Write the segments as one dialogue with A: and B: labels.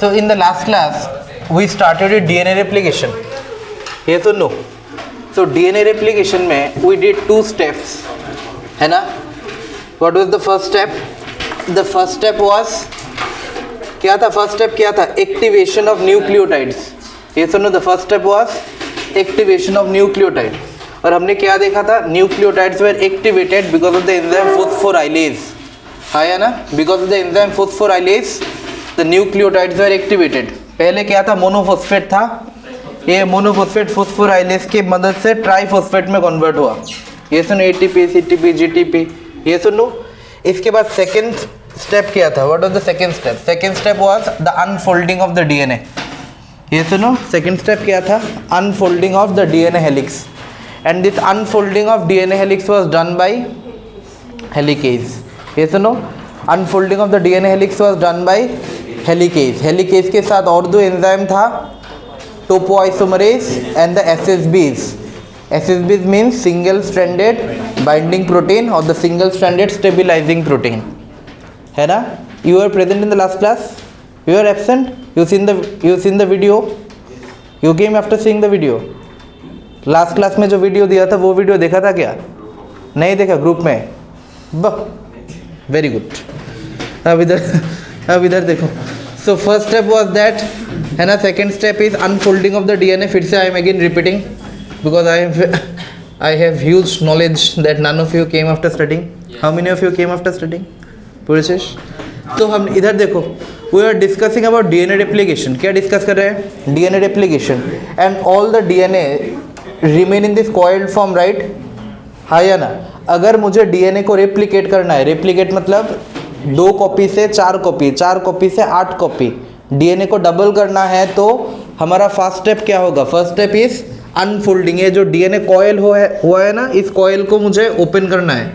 A: So in the last class we started with DNA replication. Yes or no? So DNA replication में we did 2 steps, है ना? What was the first step? The first step was क्या था? First step क्या था? Activation of nucleotides. Yes or no? The first step was activation of nucleotide. और हमने क्या देखा था? Nucleotides were activated because of the enzyme phosphorylase. हाँ या ना? Because of the enzyme phosphorylase, the nucleotides were activated. पहले क्या था? मोनोफॉस्फेट था. ये मोनोफॉस्फेट फॉस्फोराइलेज की मदद से ट्राइफॉस्फेट में कन्वर्ट हुआ. ये सुनो एटीपी, सीटीपी, जीटीपी. ये सुनो. इसके बाद सेकेंड स्टेप क्या था? What was the second step? Second step was the unfolding of the DNA. ये सुनो. सेकेंड स्टेप क्या था? Unfolding of the DNA helix. And this unfolding of DNA helix was done by helicase. ये सुनो. Unfolding of the DNA helix was done by helicase. Helicase के साथ और दो एंजाइम था, topoisomerase and the SSBs. SSBs means single stranded binding protein or the single stranded stabilizing protein. है ना? You were present in the last class? You were absent? You seen the video? You came after seeing the video? Last class में जो video दिया था वो video देखा था क्या? नहीं देखा ग्रुप में? बस वेरी गुड. अब इधर देखो. So first step was that, है ना? Second step is unfolding of the DNA. फिर से I am again repeating because I have huge knowledge that none of you came after studying. How many of you came after studying? Purushesh. तो हम इधर देखो. We are discussing about DNA replication. क्या discuss कर रहे हैं? DNA replication. And all the DNA remain in this coiled form, right? हाँ या ना? अगर मुझे DNA को रेप्लिकेट करना है, रेप्लिकेट मतलब 2 कॉपी से 4 कॉपी, 4 कॉपी से 8 कॉपी डीएनए को डबल करना है, तो हमारा फर्स्ट स्टेप क्या होगा? First step is unfolding. ये जो डीएनए कॉइल हुआ है ना, इस कॉइल को मुझे ओपन करना है.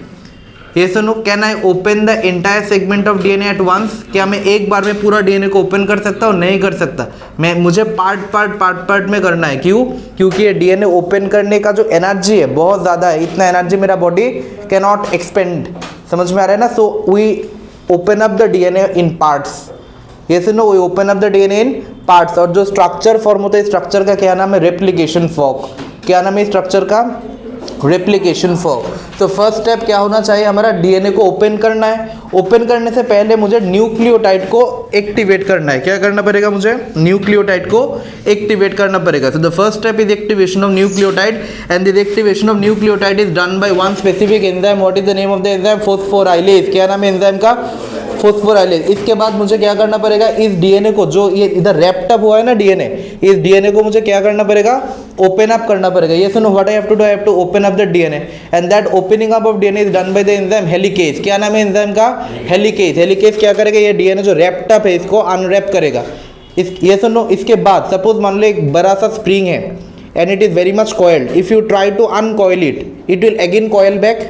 A: ये सुनो. Can I open the entire segment of DNA at once? क्या मैं एक बार में पूरा डीएनए को ओपन कर सकता हूँ? नहीं कर सकता. मुझे पार्ट में करना है. क्यों? क्योंकि ये डीएनए ओपन करने का जो एनर्जी है बहुत ज़्यादा है. इतना एनर्जी मेरा बॉडी कैन नॉट एक्सपेंड. समझ में आ रहा है ना? So we open up the DNA in parts. ये सुनो. We open up the DNA in parts. और जो स्ट्रक्चर फॉर्म होता है, स्ट्रक्चर का क्या नाम है? Replication fork. क्या नाम है स्ट्रक्चर का? Replication fork. तो फर्स्ट स्टेप क्या होना चाहिए हमारा? डीएनए को ओपन करना है. ओपन करने से पहले मुझे न्यूक्लियोटाइड को एक्टिवेट करना है. क्या करना पड़ेगा मुझे? न्यूक्लियोटाइड को एक्टिवेट करना पड़ेगा. So the first step is activation of nucleotide and this activation of nucleotide is done by one specific enzyme. What is the name of the enzyme? Phosphorylase. क्या नाम है एंजाइम का? फॉस्फोराइलेज. इसके बाद मुझे क्या करना पड़ेगा? इस डीएनए को, जो ये इधर रैप्ड अप हुआ है ना डीएनए, इस डीएनए को मुझे क्या करना पड़ेगा? ओपन अप करना पड़ेगा. ये सुनो. What I have to do? I have to open up the DNA and that opening up of DNA is done by the enzyme helicase. क्या नाम है एंजाइम का? हेलिकेज. हेलिकेज क्या करेगा? ये डीएनए जो रैप्ड अप है इसको अनरैप करेगा. ये सुनो. इसके बाद सपोज मान लो एक बड़ा सा स्प्रिंग है and it is very much coiled. If you try to uncoil it will again coil back.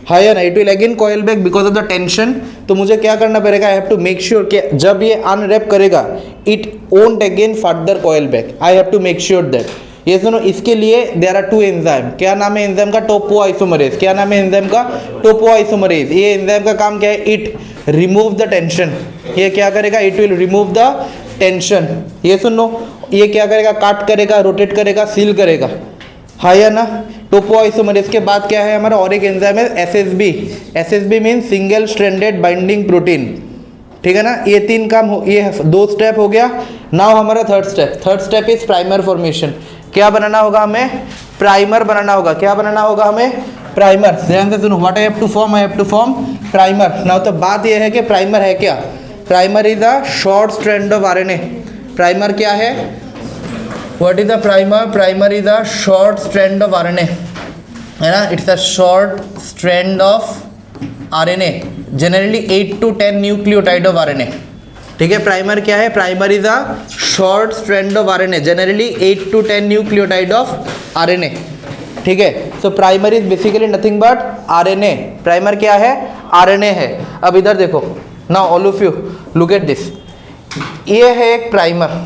A: हाँ या ना? It will again coil back because of the tension. तो मुझे क्या करना पड़ेगा? I have to make sure कि जब ये अनरैप करेगा it won't again further coil back. I have to make sure that. ये सुनो. इसके लिए देयर आर 2 एंजाइम. क्या नाम है एंजाइम का? टोपोआइसोमरेज. क्या नाम है एंजाइम का? टोपोआइसोमरेज. ये एंजाइम का काम क्या है? It remove the tension. ये क्या करेगा? It will remove the tension. ये सुनो. ये क्या करेगा? काट करेगा, रोटेट करेगा, सील करेगा. हाँ या ना? टोपोआइसोमरेज के बाद क्या है हमारा? और एक एंजाइम है SSB. SSB mean single stranded binding protein. ठीक है ना? ये 3 काम ये 2 स्टेप हो गया. नाउ हमारा third step is primer formation. क्या बनाना होगा हमें? प्राइमर बनाना होगा. क्या बनाना होगा हमें? प्राइमर. ध्यान से सुनो. What I have to form? I have to form primer. Now तो बात ये है कि प्राइमर है क्या? Primer is a short strand of RNA. Primer क्या है? What is the primer? Primer is a short strand of RNA. है ना? It's a short strand of RNA. Generally 8 to 10 nucleotide of RNA. ठीक है? Primer क्या है? Primer is a short strand of RNA. Generally 8 to 10 nucleotide of RNA. ठीक है? So primer is basically nothing but RNA. Primer क्या है? RNA है. अब इधर देखो. Now all of you look at this. ये है एक primer.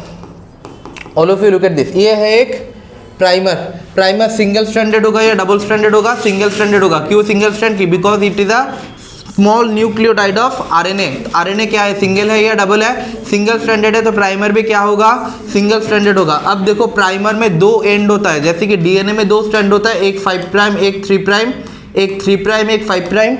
A: All of you look at this. ये है एक प्राइमर. प्राइमर सिंगल स्ट्रैंडेड होगा या डबल स्ट्रैंडेड होगा? सिंगल स्ट्रैंडेड होगा. क्यों सिंगल स्ट्रैंड की? Because it is a small nucleotide of RNA. RNA क्या है, सिंगल है या डबल है? सिंगल स्ट्रैंडेड है, तो प्राइमर भी क्या होगा, सिंगल स्ट्रैंडेड होगा। अब देखो प्राइमर में दो एंड होता है, जैसे कि डीएनए में दो स्ट्रैंड होता है, एक 5 प्राइम एक 3 प्राइम, एक 3 प्राइम एक 5 प्राइम,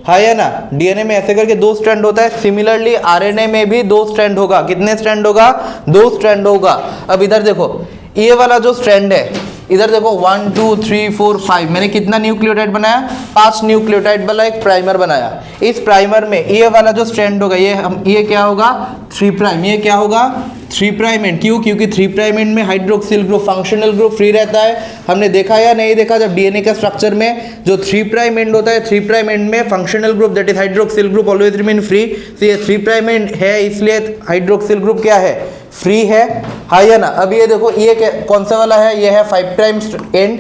A: है या ना। डीएनए में ऐसे करके दो स्ट्रैंड होता है। सिमिलरली आरएनए में भी दो स्ट्रैंड होगा। कितने स्ट्रैंड होगा, दो स्ट्रैंड होगा। अब इधर देखो, ये वाला जो स्ट्रैंड है, इधर देखो 1 2 3 4 5, मैंने कितना न्यूक्लियोटाइड बनाया, 5 न्यूक्लियोटाइड वाला एक प्राइमर बनाया। इस प्राइमर में ये वाला जो स्ट्रैंड होगा, ये क्या होगा, 3 प्राइम, ये क्या होगा, 3 प्राइम एंड। क्यों, क्योंकि 3 प्राइम एंड में hydroxyl group, functional group free रहता है। हमने देखा या नहीं देखा, जब डीएनए का स्ट्रक्चर में जो 3 प्राइम एंड होता है, 3 प्राइम एंड में functional group that is hydroxyl group always remain free. तो ये 3 प्राइम एंड है, इसलिए हाइड्रोक्सिल ग्रुप क्या है, फ्री है या ना। अब ये देखो, ये कौन सा वाला है, ये है 5 प्राइम एंड।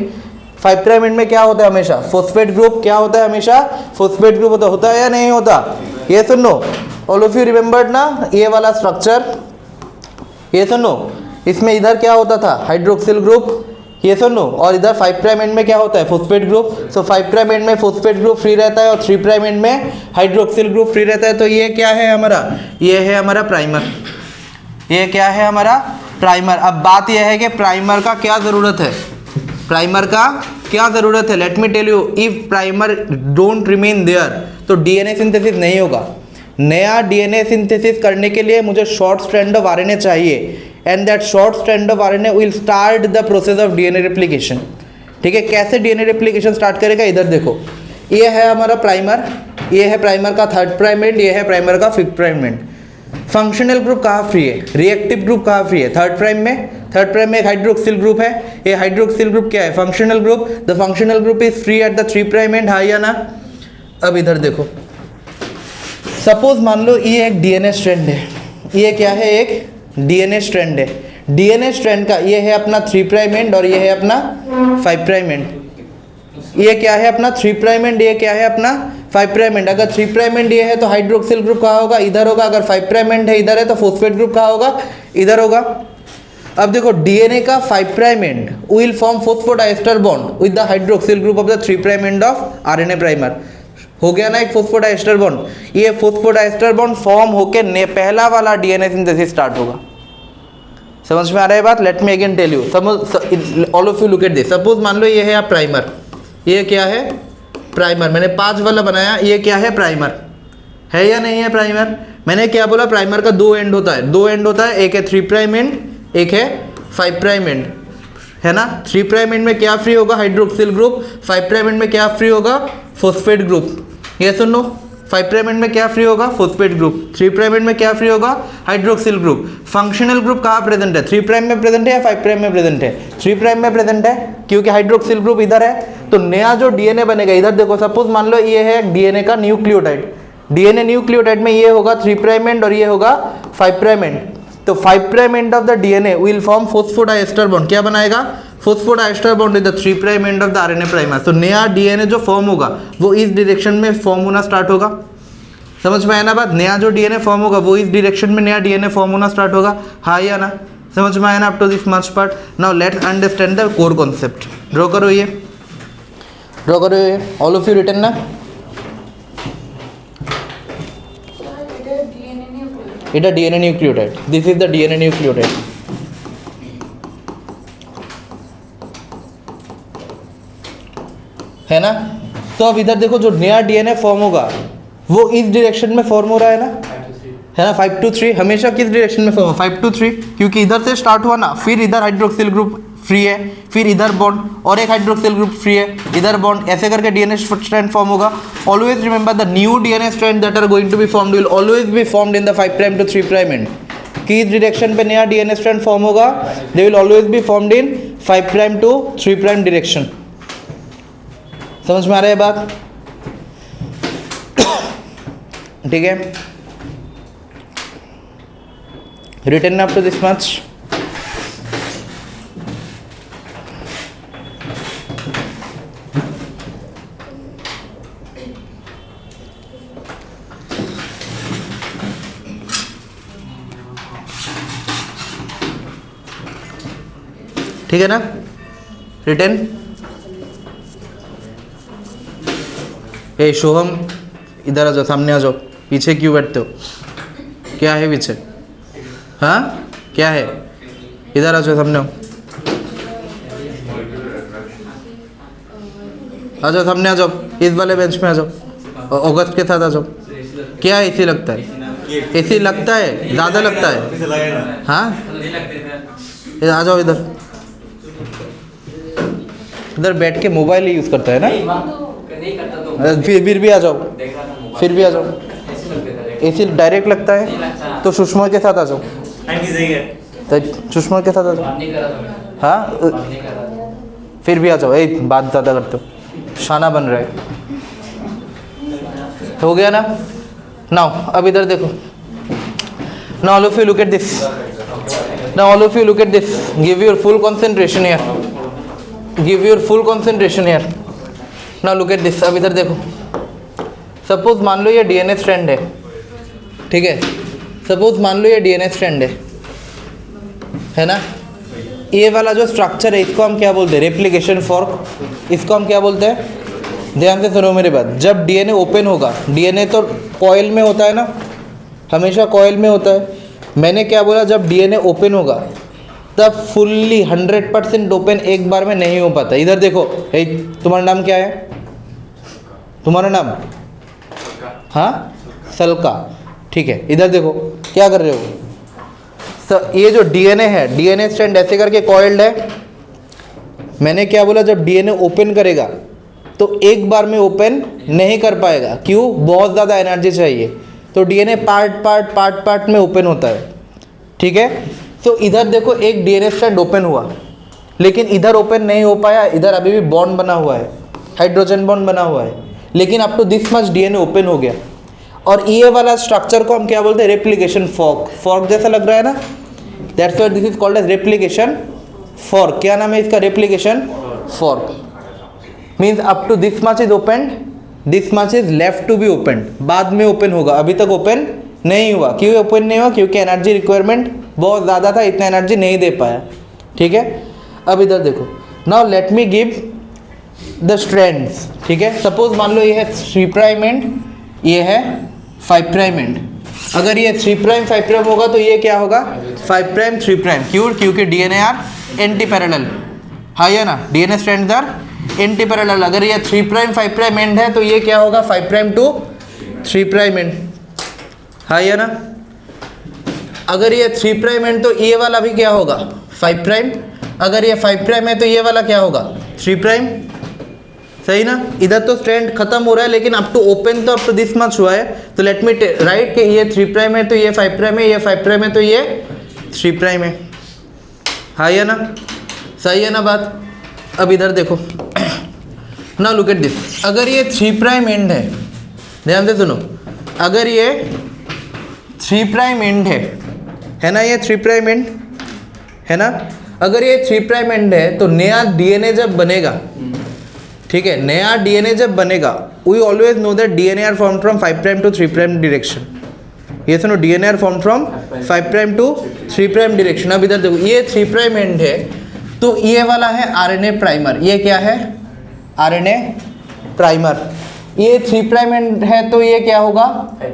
A: 5 प्राइम एंड में क्या होता है हमेशा, फोस्फेट ग्रुप। क्या होता है हमेशा, फोस्फेट ग्रुप होता है या नहीं होता, ये सुनो। ऑल ऑफ यू रिमेंबर्ड ना ये वाला स्ट्रक्चर, ये सुनो। इसमें इधर क्या होता था, हाइड्रोक्सिल ग्रुप, ये सुनो। और इधर 5 प्राइम एंड में क्या होता है, phosphate group. So 5 prime and में फोस्फेट ग्रुप फ्री रहता है और 3 प्राइम एंड में हाइड्रोक्सिल ग्रुप फ्री रहता है। तो ये क्या है हमारा, ये है हमारा प्राइमर। ये क्या है हमारा प्राइमर। अब बात यह है कि प्राइमर का क्या ज़रूरत है, प्राइमर का क्या ज़रूरत है। Let me tell you, if primer don't remain there तो डीएनए सिंथेसिस नहीं होगा। नया डीएनए सिंथेसिस करने के लिए मुझे शॉर्ट स्ट्रैंड ऑफ आरएनए चाहिए, and that short strand of RNA will start the process of DNA replication. ठीक है, कैसे डीएनए रेप्लिकेशन स्टार्ट करेगा, इधर देखो, ये है हमारा प्राइमर, ये है प्राइमर का 3rd प्राइम एंड, ये है प्राइमर का 5th prime and. Functional group कहाँ फ्री है, रिएक्टिव ग्रुप कहाँ फ्री है, 3rd प्राइम में। 3rd प्राइम में एक हाइड्रोक्सिल ग्रुप है, ये हाइड्रोक्सिल ग्रुप क्या है, functional group. The functional group is free at the 3 prime and, हाँ या ना। अब इधर देखो, सपोज मान लो ये एक डीएनए स्ट्रैंड है, ये क्या है, एक डीएनए स्ट्रैंड है। डीएनए स्ट्रैंड का ये है अपना 3 प्राइम एंड और ये है अपना 5 प्राइम एंड। ये क्या है अपना 3 प्राइम एंड, ये क्या है अपना 5 प्राइम एंड। अगर 3 प्राइम एंड ये है तो हाइड्रोक्सिल ग्रुप कहाँ होगा, इधर होगा। अगर 5 प्राइम एंड है इधर है तो फोस्फेट ग्रुप कहाँ होगा, इधर होगा। अब देखो, डीएनए का 5 prime and will form phosphodiester bond with the hydroxyl group of the 3 prime end of RNA primer. हो गया ना एक फोस्फोडाइस्टर बॉन्ड। ये फोस्फोडाइस्टर बॉन्ड फॉर्म होके पहला वाला डीएनए सिंथेसिस स्टार्ट होगा। समझ में आ रहा है बात। Let me again tell you, all of you look at this. Suppose मान लो ये है प्राइमर, ये क्या है प्राइमर। मैंने 5 वाला बनाया, ये क्या है प्राइमर, है या नहीं है प्राइमर। मैंने क्या बोला, प्राइमर का 2 एंड होता है, 2 एंड होता है, एक है 3 प्राइम एंड, एक है 5 प्राइम एंड, है ना। 3 प्राइम एंड में क्या फ्री होगा, हाइड्रोक्सिल ग्रुप। 5 प्राइम एंड में क्या फ्री होगा, फोस्फेट ग्रुप। ये सुनो, 5 प्राइम एंड में क्या फ्री होगा, फोस्फेट ग्रुप। 3 प्राइम एंड में क्या फ्री होगा, हाइड्रोक्सिल ग्रुप। फंक्शनल ग्रुप कहाँ प्रेजेंट है, 3 प्राइम में प्रेजेंट है या 5 प्राइम में प्रेजेंट है, 3 प्राइम में प्रेजेंट है, क्योंकि हाइड्रोक्सिल ग्रुप इधर है। तो नया जो डीएनए बनेगा, इधर देखो, सपोज मान लो ये है डीएनए का न्यूक्लियोटाइड। डीएनए न्यूक्लियोटाइड में ये होगा 3 प्राइम एंड और ये होगा 5 प्राइम एंड। तो 5 prime end of the DNA will form phosphodiester bond. क्या बनाएगा, phosphodiester bond with the 3 prime end of the RNA primer. तो नया डीएनए जो फॉर्म होगा वो इस डायरेक्शन में फॉर्म होना स्टार्ट होगा। समझ में आया ना बात। नया जो डीएनए फॉर्म होगा वो इस डायरेक्शन में नया डीएनए फॉर्म होना स्टार्ट होगा, हाँ या ना। समझ में आया ना up to this much part. Now let's understand the core concept. Draw करो ये, ड्रॉ करो ये, ऑल ऑफ यू रिटन ना। এটা DNA nucleotide, this is the DNA nucleotide. है ना। तो अब इधर देखो, जो नया डीएनए फॉर्म होगा वो इस डायरेक्शन में फॉर्म हो रहा है ना, है ना। 5 to 3 हमेशा किस डायरेक्शन में फॉर्म हो, 5 to 3, क्योंकि इधर से स्टार्ट हुआ ना। फिर इधर हाइड्रोक्सिल ग्रुप फ्री है, फिर इधर बॉन्ड और एक हाइड्रोक्सिल ग्रुप फ्री है, इधर बॉन्ड, ऐसे करके डीएनए स्ट्रैंड फॉर्म होगा। Always remember the new DNA strand that are going to be formed will always be formed in the 5 prime to 3 prime end. किस डायरेक्शन पे नया डीएनए स्ट्रैंड फॉर्म होगा, they will always be formed in 5 prime to 3 prime direction. समझ में आ रहा है बात, ठीक है। Written up to this much. ठीक है ना, रिटन। ए सोहम, इधर आ जाओ, सामने आ जाओ। पीछे क्यों बैठते हो? क्या है पीछे? हाँ क्या है? इधर आ जाओ, सामने आओ, आ जाओ, सामने आ जाओ, इस वाले बेंच में आ जाओ। ऑगस्ट के साथ आ जाओ। क्या एसी लगता है? एसी लगता है, ज़्यादा लगता है। हाँ आ जाओ इधर। इधर बैठ के मोबाइल ही यूज़ करता है ना? फिर भी आ जाओ, फिर भी आ जाओ। एसी डायरेक्ट लगता है तो सुषमा के साथ आ जाओ, तो सुषमा के साथ आ जाओ। हाँ फिर भी आ जाओ। एक बात ज़्यादा करते हो, शाना बन रहा है। हो गया ना? नाउ अब इधर देखो। Now all of you look at this. Now all of you look at this. Give your full concentration here, give your full concentration here. Now look at this. अब इधर देखो। सपोज मान लो ये डीएनए स्ट्रैंड है, ठीक है? Suppose मान लो ये डीएनए स्ट्रैंड है ना? ये वाला जो स्ट्रक्चर है इसको हम क्या बोलते हैं? Replication fork. इसको हम क्या बोलते हैं? ध्यान से सुनो मेरी बात। जब डीएनए ओपन होगा, डीएनए तो कॉइल में होता है ना, हमेशा कॉइल में होता है। मैंने क्या बोला? जब डीएनए ओपन होगा तब फुल्ली 100% ओपन एक बार में नहीं हो पाता। इधर देखो, तुम्हारा नाम क्या है? तुम्हारा नाम? हाँ सलका, ठीक है। इधर देखो क्या कर रहे हो? ये जो डीएनए है, डीएनए स्ट्रैंड ऐसे करके कॉइल्ड है। मैंने क्या बोला? जब डीएनए ओपन करेगा तो एक बार में ओपन नहीं कर पाएगा। क्यों? बहुत ज़्यादा एनर्जी चाहिए। तो डीएनए पार्ट में ओपन होता है, ठीक है? तो इधर देखो, एक डीएनए स्ट्रैंड ओपन हुआ, लेकिन इधर ओपन नहीं हो पाया। इधर अभी भी बॉन्ड बना हुआ है, हाइड्रोजन बॉन्ड बना हुआ है, लेकिन up to this much DNA open हो गया। और ये वाला स्ट्रक्चर को हम क्या बोलते हैं? Replication fork. फॉर्क जैसा लग रहा है ना? That's why this is called as replication fork. क्या नाम है इसका? Replication fork. Means up to this much is open, this much is left to be open. बाद में ओपन होगा, अभी तक ओपन नहीं हुआ। क्यों ओपन नहीं हुआ? क्योंकि एनर्जी रिक्वायरमेंट बहुत ज़्यादा था, इतना एनर्जी नहीं दे पाया, ठीक है? अब इधर देखो। Now let me give the strands, ठीक है? सपोज मान लो ये है 3 प्राइम एंड ये है 5 प्राइम एंड। अगर ये 3 प्राइम 5 प्राइम होगा तो ये क्या होगा? 5 प्राइम 3 प्राइम। क्यों? क्योंकि डीएनए आर एंटी पैरेलल, हाँ या ना? DNA strands are antiparallel. अगर ये 3 प्राइम 5 प्राइम एंड है तो ये क्या होगा? 5 प्राइम टू 3 प्राइम एंड, हाँ या ना? अगर ये 3 प्राइम एंड तो ये वाला भी क्या होगा? 5 प्राइम। अगर ये 5 प्राइम है तो ये वाला क्या होगा? 3 प्राइम, सही ना? इधर तो स्ट्रैंड खत्म हो रहा है, लेकिन अप टू ओपन तो अप टू दिस मच हुआ है। तो लेट मी राइट कि ये 3 प्राइम है तो ये 5 प्राइम है, ये 5 प्राइम है तो ये 3 प्राइम है, हाँ या ना? सही है ना बात? अब इधर देखो। Now look at this. अगर ये 3 प्राइम एंड है, ध्यान से सुनो, अगर ये 3 प्राइम एंड है ना? ये 3 प्राइम एंड है ना? अगर ये 3 प्राइम एंड है तो नया डीएनए जब बनेगा, ठीक है, नया डीएनए जब बनेगा, we always know that DNA are form from 5 prime to 3 prime direction. ये सुनो, DNA are form from 5 prime to 3 prime direction. अब इधर देखो, ये 3 प्राइम एंड है तो ये वाला है आरएनए प्राइमर। ये क्या है? RNA primer. ये 3 प्राइम एंड है तो ये क्या होगा?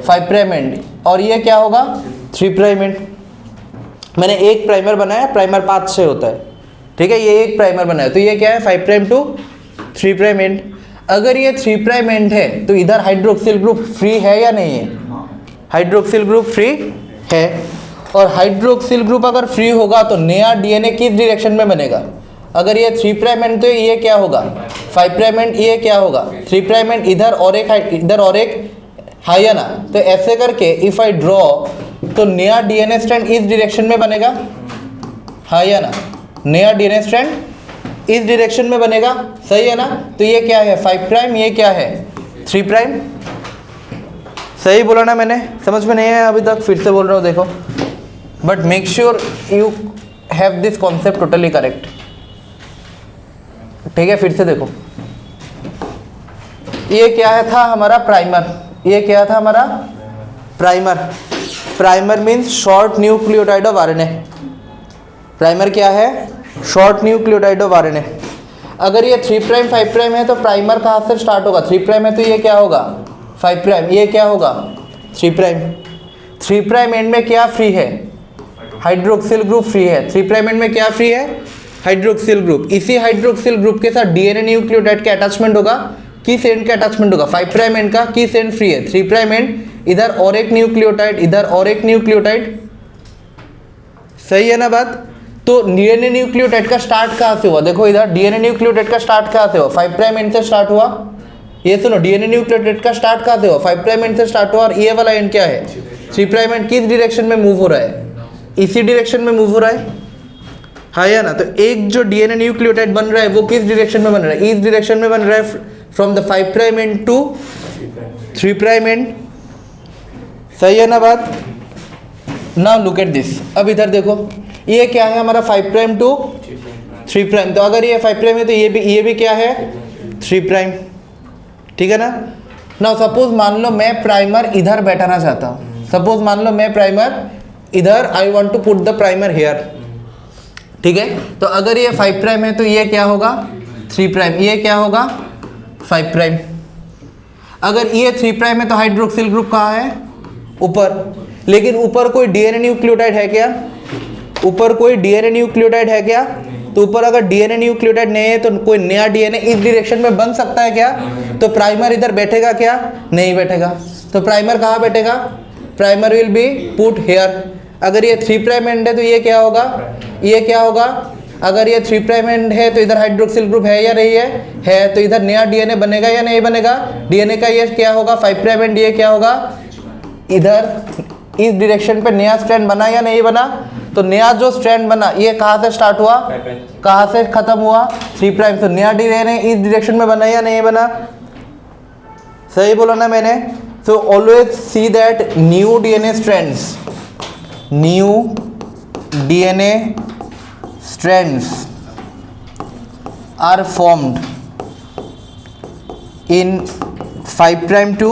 A: 5 प्राइम एंड। और ये क्या होगा? 3 प्राइम एंड। मैंने एक प्राइमर बनाया, प्राइमर 5 से होता है, ठीक है? ये एक प्राइमर बनाया तो ये क्या है? 5 प्राइम टू 3 प्राइम एंड। अगर ये 3 प्राइम एंड है तो इधर हाइड्रोक्सिल ग्रुप फ्री है या नहीं है? हाइड्रोक्सिल ग्रुप फ्री है। और हाइड्रोक्सिल ग्रुप अगर फ्री होगा तो नया डीएनए किस डायरेक्शन में बनेगा? अगर ये 3 प्राइम एंड तो ये क्या होगा? 5 प्राइम एंड। ये क्या होगा? 3 प्राइम एंड। इधर और एक, इधर और एक, हाँ या ना? तो ऐसे करके इफ आई ड्रॉ तो नया डीएनए स्ट्रैंड इस डायरेक्शन में बनेगा, हाँ या ना? नया डीएनए स्ट्रैंड इस डायरेक्शन में बनेगा, सही है ना? तो ये क्या है? 5 प्राइम। ये क्या है? 3 प्राइम। सही बोला ना मैंने? समझ में नहीं आया अभी तक? फिर से बोल रहा हूँ, देखो। But make sure you have this concept totally correct, ठीक है? फिर से देखो, ये क्या है था हमारा? प्राइमर। ये क्या था हमारा? Primer. Primer means short nucleotide of RNA. Primer क्या है? Short nucleotide of RNA. अगर ये 3 प्राइम 5 प्राइम है तो प्राइमर कहाँ से स्टार्ट होगा? 3 प्राइम है तो ये क्या होगा? 5 प्राइम, ये क्या होगा 3 प्राइम। 3 प्राइम एंड में क्या फ्री है, हाइड्रोक्सिल ग्रुप फ्री है। 3 प्राइम एंड में क्या फ्री है, हाइड्रोक्सिल ग्रुप। इसी हाइड्रोक्सिल ग्रुप के साथ डीएनए न्यूक्लियोटाइड का अटैचमेंट होगा, किस एंड का अटैचमेंट होगा, 5 प्राइम एंड का, किस एंड फ्री है 3 प्राइम एंड, इधर और एक न्यूक्लियोटाइड, इधर और एक न्यूक्लियोटाइड, सही है ना बात। तो डीएनए न्यूक्लियोटाइड का स्टार्ट कहाँ से हुआ, देखो इधर डीएनए न्यूक्लियोटाइड का स्टार्ट कहाँ से हुआ, 5 प्राइम एंड से स्टार्ट हुआ। ये सुनो, डीएनए न्यूक्लियोटाइड का स्टार्ट कहाँ से हुआ, 5 प्राइम एंड से स्टार्ट हुआ, और ये वाला एंड क्या है 3 प्राइम एंड। किस डायरेक्शन में मूव हो रहा है, इसी डायरेक्शन में मूव हो रहा है, हाँ या ना। तो एक जो डीएनए न्यूक्लियोटाइड बन रहा है वो किस डायरेक्शन में बन रहा है, इस डायरेक्शन में बन रहा है, from the 5 prime end to 3 prime end, सही है ना बात। नाउ लुक एट दिस, अब इधर देखो, ये क्या है हमारा 5 प्राइम टू 3 प्राइम। तो अगर ये 5 प्राइम है तो ये भी क्या है 3 प्राइम, ठीक है ना। नाउ सपोज मान लो मैं प्राइमर इधर बैठाना चाहता हूँ, सपोज मान लो मैं प्राइमर इधर, I want to put the primer here, ठीक है। तो अगर ये 5 प्राइम है तो ये क्या होगा 3 प्राइम, ये क्या होगा 5 प्राइम। अगर ये 3 प्राइम है तो हाइड्रोक्सिल ग्रुप कहाँ है, ऊपर। लेकिन ऊपर कोई डीएनए न्यूक्लियोटाइड है क्या, ऊपर कोई डीएनए न्यूक्लियोटाइड है क्या। तो ऊपर अगर डीएनए न्यूक्लियोटाइड नहीं है तो कोई नया डीएनए इस डायरेक्शन में बन सकता है क्या। तो प्राइमर इधर बैठेगा क्या, नहीं बैठेगा। तो प्राइमर कहाँ बैठेगा, primer will be put here. अगर ये 3 प्राइम एंड है तो ये क्या होगा, ये क्या होगा, अगर ये 3 प्राइम एंड है तो इधर हाइड्रोक्सिल ग्रुप है या नहीं है, तो इधर नया डीएनए बनेगा या नहीं बनेगा। डीएनए का ये क्या होगा 5 प्राइम एंड, ये क्या होगा, इधर इस डायरेक्शन पे नया स्ट्रैंड बना या नहीं बना। तो नया जो स्ट्रैंड बना ये कहाँ से स्टार्ट हुआ, कहाँ से खत्म हुआ 3 प्राइम। तो नया डीएनए इस डायरेक्शन में बना या नहीं बना, सही बोला ना मैंने। So always see that new DNA strands are formed in 5 prime to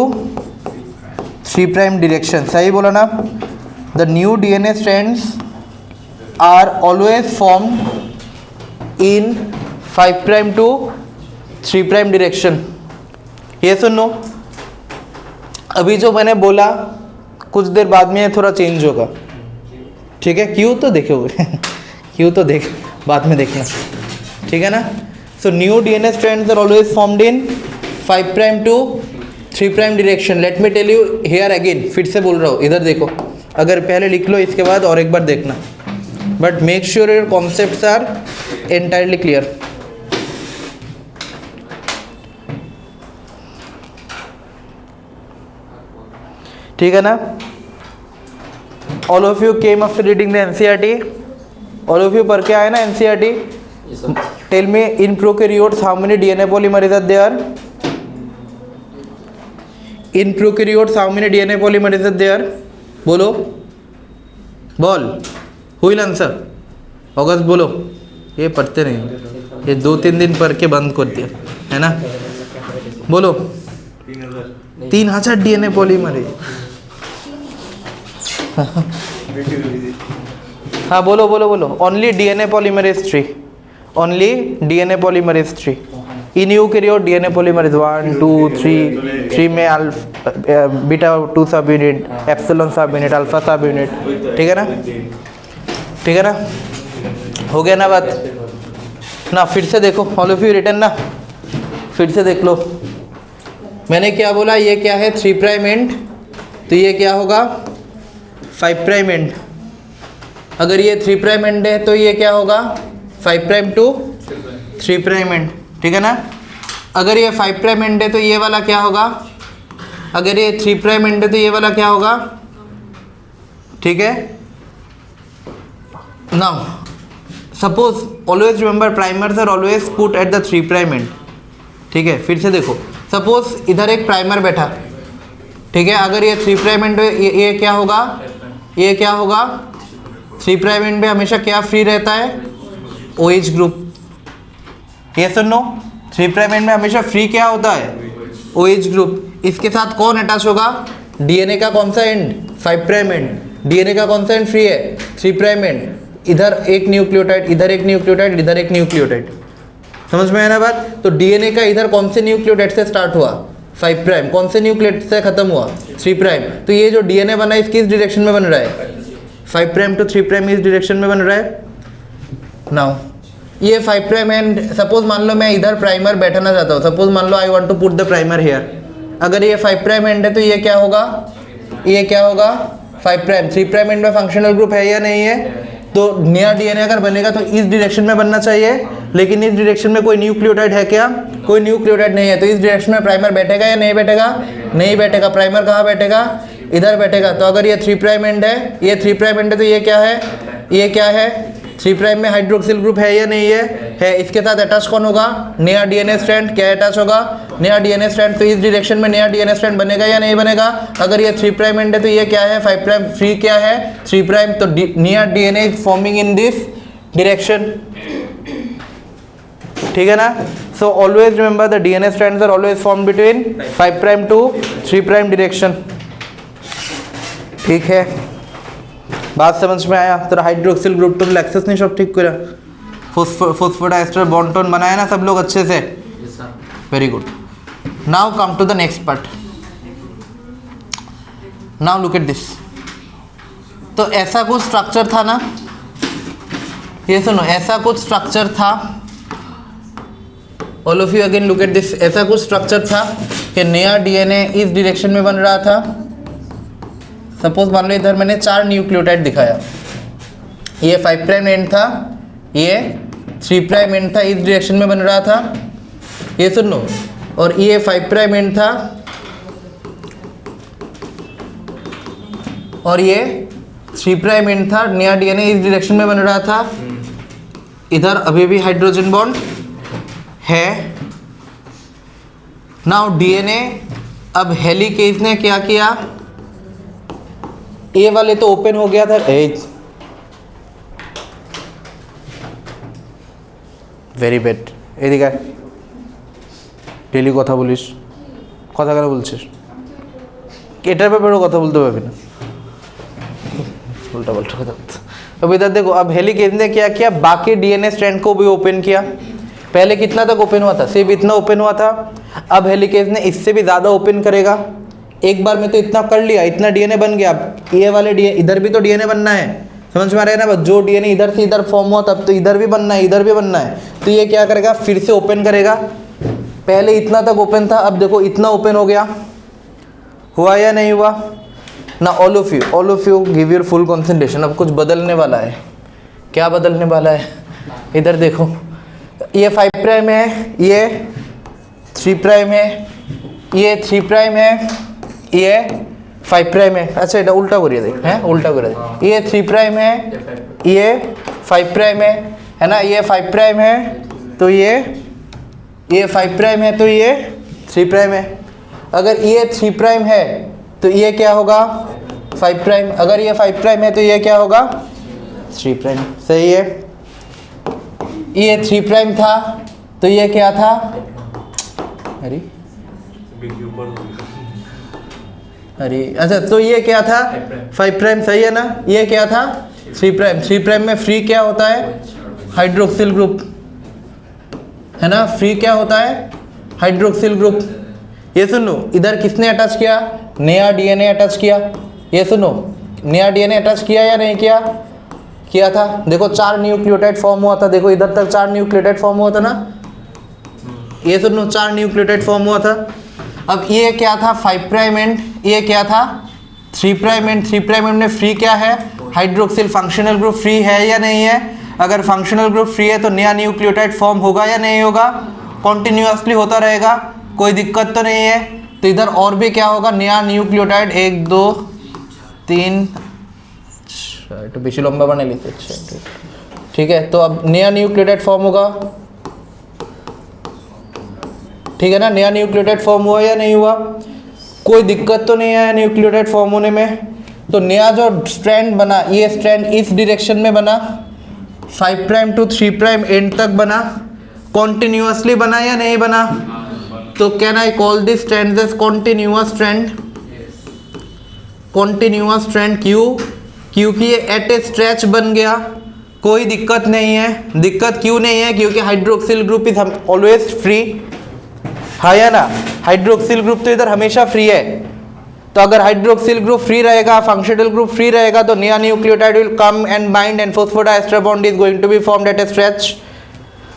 A: 3 prime direction, सही बोला ना। The new DNA strands are always formed in 5 prime to 3 prime direction, ये सुनो। अभी जो मैंने बोला कुछ देर बाद में थोड़ा चेंज होगा, ठीक है। क्यों तो देखोगे क्यों तो देख बाद में देखना, ठीक है ना। So new DNA strands are always formed in 5 prime to 3 prime direction. Let me tell you here again, फिर से बोल रहा हूँ, इधर देखो, अगर पहले लिख लो इसके बाद और एक बार देखना, but make sure your concepts are entirely clear. ठीक है ना। All of you came after reading the NCERT, all of you पढ़ के आए ना NCERT. Tell me in prokaryotes how many DNA polymerase are there, in prokaryotes how many DNA polymerase are there, बोलो बोल, who will answer, August बोलो। ये पढ़ते नहीं, ये 2-3 दिन पढ़ के बंद कर दिया है ना, बोलो 3000 डीएनए पॉलीमरेज। हाँ बोलो बोलो बोलो, only DNA polymerase 3, only DNA polymerase 3 इन यूकैरियोट। डीएनए पॉलीमरेज 1 2 3 में बीटा 2 सब unit, epsilon subunit, alpha सब यूनिट, ठीक है ना, ठीक है ना, हो गया ना बात ना। फिर से देखो, ऑल ऑफ यू रिटर्न ना, फिर से देख लो मैंने क्या बोला। ये क्या है 3 प्राइम एंड, तो ये क्या होगा 5 प्राइम एंड। अगर ये 3 प्राइम एंड है तो ये क्या होगा 5 प्राइम टू 3 प्राइम एंड, ठीक है ना। अगर ये 5 प्राइम एंड है तो ये वाला क्या होगा, अगर ये 3 प्राइम एंड है तो ये वाला क्या होगा, ठीक है। Now suppose always remember primers are always put at the 3 prime end, ठीक है। फिर से देखो, सपोज इधर एक प्राइमर बैठा, ठीक है। अगर ये 3 प्राइम एंड ये क्या होगा, ये क्या होगा 3 प्राइम एंड में हमेशा क्या फ्री रहता है, OH ग्रुप। ये सुनो, 3 प्राइम एंड में हमेशा फ्री क्या होता है, OH ग्रुप। इसके साथ कौन अटैच होगा, डीएनए का कौन सा एंड 5 प्राइम एंड, डीएनए का कौन सा एंड फ्री है 3 प्राइम एंड। इधर एक न्यूक्लियोटाइड, इधर एक न्यूक्लियोटाइड, इधर एक न्यूक्लियोटाइड, समझ में आया ना बात। तो डीएनए का इधर कौन से न्यूक्लियोटाइड से स्टार्ट हुआ, 5 प्राइम, कौन से न्यूक्लियोटाइड से खत्म हुआ? 3 प्राइम। तो ये जो डीएनए बना है इसकी इस डायरेक्शन में बन रहा है, 5 प्राइम टू 3 प्राइम इस डायरेक्शन में बन रहा है। नाउ ये 5 प्राइम एंड सपोज मान लो मैं इधर प्राइमर बैठाना चाहता हूँ, सपोज मान लो I want to put the primer here. अगर ये 5 प्राइम एंड है तो ये क्या होगा? ये क्या होगा? 5 प्राइम। 3 प्राइम एंड में फंक्शनल ग्रुप है या नहीं है? तो नया डीएनए अगर बनेगा तो इस डायरेक्शन में बनना चाहिए, लेकिन इस डायरेक्शन में कोई न्यूक्लियोटाइड है क्या? कोई न्यूक्लियोटाइड नहीं है। तो इस डायरेक्शन में प्राइमर बैठेगा या नहीं बैठेगा? नहीं बैठेगा। प्राइमर कहाँ बैठेगा? इधर बैठेगा। तो अगर ये 3 प्राइम एंड है, ये 3 प्राइम एंड है, तो ये क्या है? ये क्या है? 3 प्राइम में हाइड्रोक्सिल ग्रुप है या नहीं है? इसके साथ अटैच कौन होगा? नया डीएनए स्ट्रैंड। क्या अटैच होगा? नया डीएनए स्ट्रैंड। तो इस डायरेक्शन में नया डीएनए स्ट्रैंड बनेगा या नहीं बनेगा? अगर ये 3 प्राइम एंड है तो ये क्या है? 5 प्राइम। फ्री क्या है? 3 प्राइम। तो नया DNA is forming in this direction. ठीक है ना? So always remember the DNA strands are always formed between 5 prime to 3 prime direction. ठीक है, बात समझ में आया? तो हाइड्रोक्सिल ग्रुप तो एक्सेस नहीं सब ठीक करा, फॉस्फोडाइस्टर बॉन्ड टोन बनाया ना सब लोग अच्छे से? Very good. Now come to the next part. Now look at this. तो ऐसा कुछ स्ट्रक्चर था ना, ये सुनो, ऐसा कुछ स्ट्रक्चर था। All of you again look at this. ऐसा कुछ स्ट्रक्चर था कि नया डीएनए इस डायरेक्शन में बन रहा था। सपोज मान लो इधर मैंने 4 न्यूक्लियोटाइड दिखाया, ये 5 प्राइम एंड था, ये 3 प्राइम एंड था, इस डायरेक्शन में बन रहा था। ये सुन लो, और ये 5 प्राइम एंड था और ये 3 प्राइम एंड था। नया डीएनए इस डायरेक्शन में बन रहा था। इधर अभी भी हाइड्रोजन बॉन्ड है। नाउ डीएनए, अब हेलिकेज ने क्या किया? ए वाले तो ओपन हो गया था। Very bad. এদিকে ডেলি কথা বলিস, কথা কেন বলছিস? এটার ব্যাপারেও কথা বলতে পারবি না, उल्टा पल्टा কথা। अब इधर देखो, अब हेलिकेज ने क्या किया? बाकी डीएनए स्ट्रैंड को भी ओपन किया। पहले कितना तक ओपन हुआ था? सिर्फ इतना ओपन हुआ था। अब हेलिकेज ने इससे भी ज़्यादा ओपन करेगा। एक बार में तो इतना कर लिया, इतना डीएनए बन गया। अब ये वाले डीएनए, इधर भी तो डीएनए बनना है, समझ में आ रहा है ना? जो डीएनए इधर से इधर फॉर्म हुआ तब तो इधर भी बनना है, इधर भी बनना है। तो ये क्या करेगा? फिर से ओपन करेगा। पहले इतना तक ओपन था, अब देखो इतना ओपन हो गया। हुआ या नहीं हुआ ना? All of you give your full concentration. अब कुछ बदलने वाला है। क्या बदलने वाला है? इधर देखो, ये 5 प्राइम है, ये 3 प्राइम है, ये 3 प्राइम है, ये 5 प्राइम है। अच्छा এটা उल्टा करिए देख, हैं उल्टा कर दे। ये 3 प्राइम है, ये 5 प्राइम है ना? ये 5 प्राइम है तो ये 5 प्राइम है तो ये 3 प्राइम है। अगर ये 3 प्राइम है तो ये क्या होगा? 5 प्राइम। अगर ये 5 प्राइम है तो ये क्या होगा? 3 प्राइम। सही है। ये 3 प्राइम था तो ये क्या था? अरे अच्छा, तो ये क्या था? 5 प्राइम। सही है ना? ये क्या था? 3 प्राइम। 3 प्राइम में फ्री क्या होता है? हाइड्रोक्सिल ग्रुप, है ना? फ्री क्या होता है? Hydroxyl group. ये सुनो, इधर किसने अटैच किया? नया डीएनए अटैच किया। ये सुनो, नया डीएनए अटैच किया या नहीं किया? किया था। देखो 4 न्यूक्लियोटाइड फॉर्म हुआ था। देखो इधर तक 4 न्यूक्लियोटाइड फॉर्म हुआ था ना? ये सुनो, 4 न्यूक्लियोटाइड फॉर्म हुआ था। अब ये क्या था? 5 प्राइम एंड ये क्या था? 3 प्राइम एंड। 3 प्राइम एंड में फ्री क्या है? हाइड्रोक्सिल। फंक्शनल ग्रुप फ्री है या नहीं है? अगर फंक्शनल ग्रुप फ्री है तो नया न्यूक्लियोटाइड फॉर्म होगा या नहीं होगा? कॉन्टिन्यूसली होता रहेगा, कोई दिक्कत तो नहीं है। तो इधर और भी क्या होगा? नया न्यूक्लियोटाइड 1 2 3 तो बेशी लंबा बना लेते। ठीक है, तो अब नया न्यूक्लियोटाइड फॉर्म होगा। ठीक है ना? नया न्यूक्लियोटाइड फॉर्म हुआ या नहीं हुआ? कोई दिक्कत तो नहीं है न्यूक्लियोटाइड फॉर्म होने में। तो नया जो स्ट्रैंड बना, ये स्ट्रैंड इस डायरेक्शन में बना, 5 प्राइम टू 3 प्राइम एंड तक बना, कॉन्टिन्यूसली बना या नहीं बना? तो can I call this strand as continuous strand? Continuous strand क्यों? क्योंकि ये एट ए स्ट्रेच बन गया। कोई दिक्कत नहीं है। दिक्कत क्यों नहीं है? क्योंकि hydroxyl group is always free. हाँ या ना, हाइड्रोक्सिल ग्रुप तो इधर हमेशा फ्री है, तो अगर हाइड्रोक्सिल ग्रुप फ्री रहेगा, फंक्शनल ग्रुप फ्री रहेगा, तो नया nucleotide will come and bind and phosphodiester bond is going to be formed at a stretch.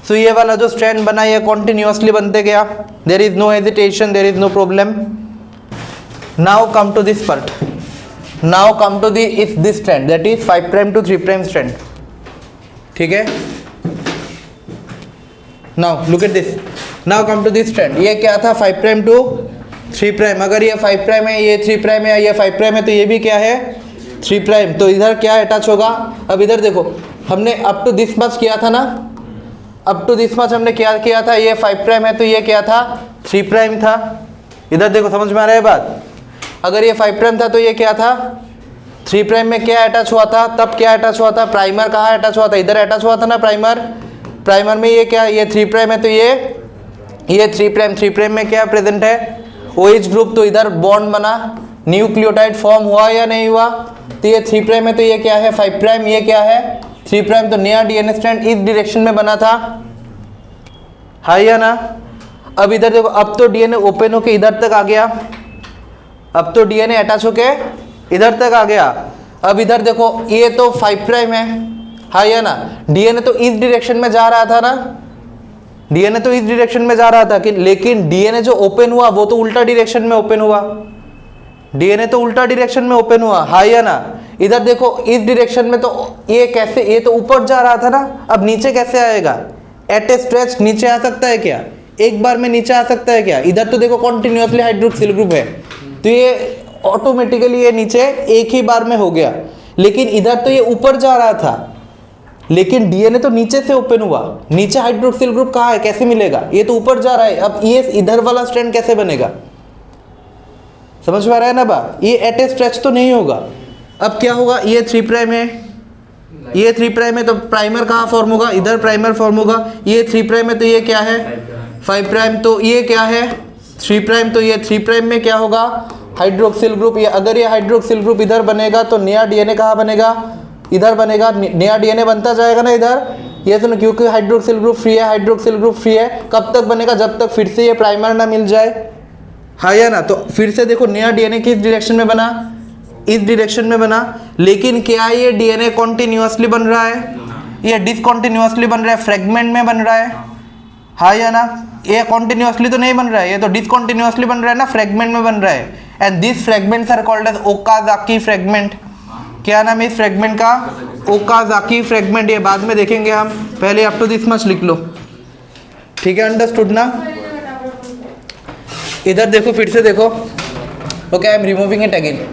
A: So ये वाला जो स्ट्रैंड बना ये कॉन्टिन्यूसली बनते गया, there is no hesitation, there is no problem. Now come to this part, now come to this strand that is 5 prime to 3 prime strand, ठीक है। Now look at this, now come to this strand, ये क्या था 5 prime to 3 prime, अगर ये 5 prime है, ये 3 prime है, ये 5 प्राइम है, तो ये भी क्या है 3 प्राइम, तो इधर क्या अटैच होगा। अब इधर देखो, हमने अप टू दिस मच किया था ना, अप टू दिस मच हमने क्या किया था, ये 5 प्राइम है तो ये क्या था 3 प्राइम था। इधर देखो, समझ में आ रहा है बात, अगर ये 5 प्राइम था तो ये क्या था 3 प्राइम में क्या अटैच हुआ था, तब क्या अटैच हुआ था, प्राइमर कहाँ अटैच हुआ था, इधर अटैच हुआ था ना प्राइमर, प्राइमर में ये क्या, ये 3 प्राइम है तो ये 3 प्राइम, 3 प्राइम में क्या प्रेजेंट है OH ग्रुप, तो इधर बॉन्ड बना, न्यूक्लियोटाइड फॉर्म हुआ या नहीं हुआ, तो ये 3 प्राइम है तो ये क्या है 5 प्राइम, ये क्या है 3 प्राइम, तो नया डीएनए स्ट्रैंड इस डायरेक्शन में बना था, है या ना। अब इधर देखो, अब तो डीएनए ओपन होके इधर तक आ गया, अब तो डीएनए अटैच होके इधर तक आ गया। अब इधर देखो, ये तो 5 प्राइम है या ना, डीएनए तो इस डायरेक्शन में जा रहा था ना, डीएनए तो इस डायरेक्शन में जा रहा था कि, लेकिन डीएनए जो ओपन हुआ वो तो उल्टा डायरेक्शन में ओपन हुआ, डीएनए तो उल्टा डायरेक्शन में ओपन हुआ, हाँ या ना। इधर देखो, इस डायरेक्शन में तो ये कैसे, ये तो ऊपर जा रहा था ना, अब नीचे कैसे आएगा, एट ए स्ट्रेच नीचे आ सकता है क्या, एक बार में नीचे आ सकता है क्या। इधर तो देखो कॉन्टिन्यूसली हाइड्रोक्सिल ग्रुप है, तो ये ऑटोमेटिकली ये नीचे एक ही बार में हो गया, लेकिन इधर तो ये ऊपर जा रहा था, लेकिन डीएनए तो नीचे से ओपन हुआ, नीचे हाइड्रोक्सिल ग्रुप कहाँ है, कैसे मिलेगा, ये तो ऊपर जा रहा है। अब ये इधर वाला स्ट्रैंड कैसे बनेगा, समझ में आ रहा है ना बा, ये एट ए स्ट्रेच तो नहीं होगा। अब क्या होगा, ये 3 प्राइम है, ये 3 प्राइम है, तो प्राइमर कहाँ फॉर्म होगा, इधर प्राइमर फॉर्म होगा, ये 3 प्राइम है तो ये क्या है 5 प्राइम, तो ये क्या है 3 प्राइम, तो ये 3 प्राइम में क्या होगा हाइड्रोक्सिल ग्रुप, ये अगर ये हाइड्रोक्सिल ग्रुप इधर बनेगा तो नया डीएनए कहाँ बनेगा, इधर बनेगा, नया डीएनए बनता जाएगा ना इधर, ये सुनो, क्योंकि हाइड्रोक्सिल ग्रुप फ्री है, हाइड्रोक्सिल ग्रुप फ्री है, कब तक बनेगा, जब तक फिर से ये प्राइमर ना मिल जाए, हाँ या ना। तो फिर से देखो, नया डीएनए किस डायरेक्शन में बना, इस डायरेक्शन में बना, लेकिन क्या ये डीएनए कॉन्टिन्यूसली बन रहा है, ये डिसकॉन्टिन्यूसली बन रहा है, फ्रेगमेंट में बन रहा है, हाँ या ना। ये कॉन्टिन्यूसली तो नहीं बन रहा है, ये तो डिसकॉन्टिन्यूसली बन रहा है ना, फ्रेगमेंट में बन रहा है, and this fragments are called as Okazaki fragment. क्या नाम है इस फ्रेगमेंट का, ओकाजाकी फ्रेगमेंट, ये बाद में देखेंगे हम, पहले अप टू दिस मच लिख लो, ठीक है, अंडरस्टूड ना। इधर देखो, फिर से देखो, okay, I am removing it again,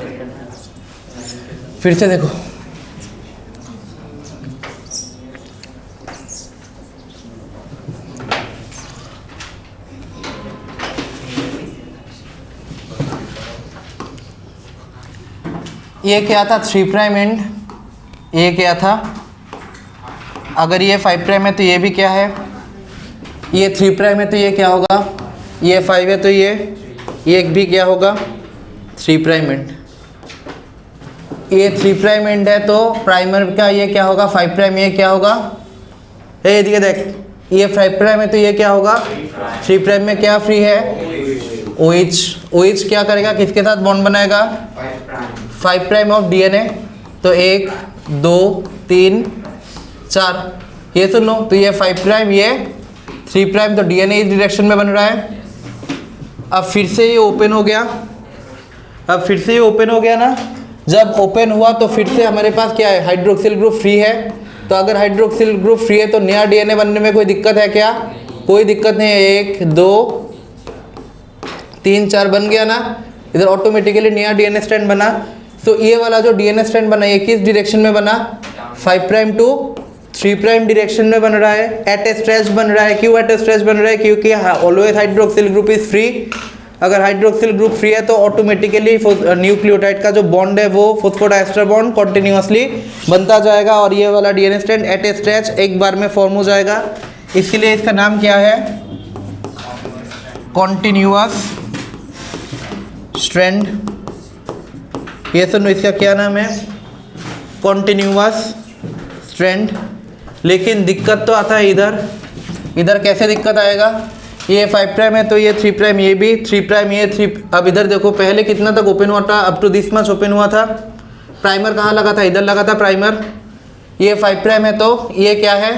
A: फिर से देखो, ये क्या था 3 प्राइम एंड ये क्या था, अगर ये 5 प्राइम है तो ये भी क्या है, ये 3 प्राइम है तो ये क्या होगा, ये 5 है तो ये भी क्या होगा 3 प्राइम एंड, ये 3 प्राइम एंड है तो प्राइमर का ये क्या होगा 5 प्राइम, ये क्या होगा, ये देखिए देख, ये 5 प्राइम है तो ये क्या होगा 3 प्राइम में क्या फ्री है OH, OH क्या करेगा, किसके साथ बॉन्ड बनाएगा 5 प्राइम ऑफ डीएनए, तो 1 2 3 4, ये सुन लो, तो ये 5 प्राइम ये 3 प्राइम, तो डीएनए इस डायरेक्शन में बन रहा है। अब फिर से ये ओपन हो गया, अब फिर से ये ओपन हो गया ना, जब ओपन हुआ तो फिर से हमारे पास क्या है हाइड्रोक्सिल ग्रुप फ्री है, तो अगर हाइड्रोक्सिल ग्रुप फ्री है तो नया डीएनए बनने में कोई दिक्कत है क्या, कोई दिक्कत नहीं है, 1 2 3 4 बन गया ना, इधर ऑटोमेटिकली नया डीएनए स्ट्रैंड बना। तो ये वाला जो डीएनए स्ट्रैंड बना ये किस डायरेक्शन में बना, 5 प्राइम टू 3 प्राइम डायरेक्शन में बन रहा है, एट ए स्ट्रेच बन रहा है। क्यों एट ए स्ट्रेच बन रहा है, क्योंकि always hydroxyl group is free, अगर हाइड्रोक्सिल ग्रुप फ्री है तो ऑटोमेटिकली न्यूक्लियोटाइड का जो बॉन्ड है वो फॉस्फोडाइस्टर बॉन्ड कॉन्टिन्यूसली बनता जाएगा, और ये वाला DNA strand eight a stretch एक बार में फॉर्म हो जाएगा, इसलिए इसका नाम क्या है कॉन्टिन्यूअस स्ट्रैंड। ये सुनो, इसका क्या नाम है कॉन्टिन्यूअस स्ट्रैंड। लेकिन दिक्कत तो आता है इधर, इधर कैसे दिक्कत आएगा, ये 5 प्राइम है तो ये 3 प्राइम, ये भी 3 प्राइम, ये 3। अब इधर देखो पहले कितना तक ओपन हुआ था, up to this much open हुआ था। प्राइमर कहाँ लगा था, इधर लगा था प्राइमर। ये 5 प्राइम है तो ये क्या है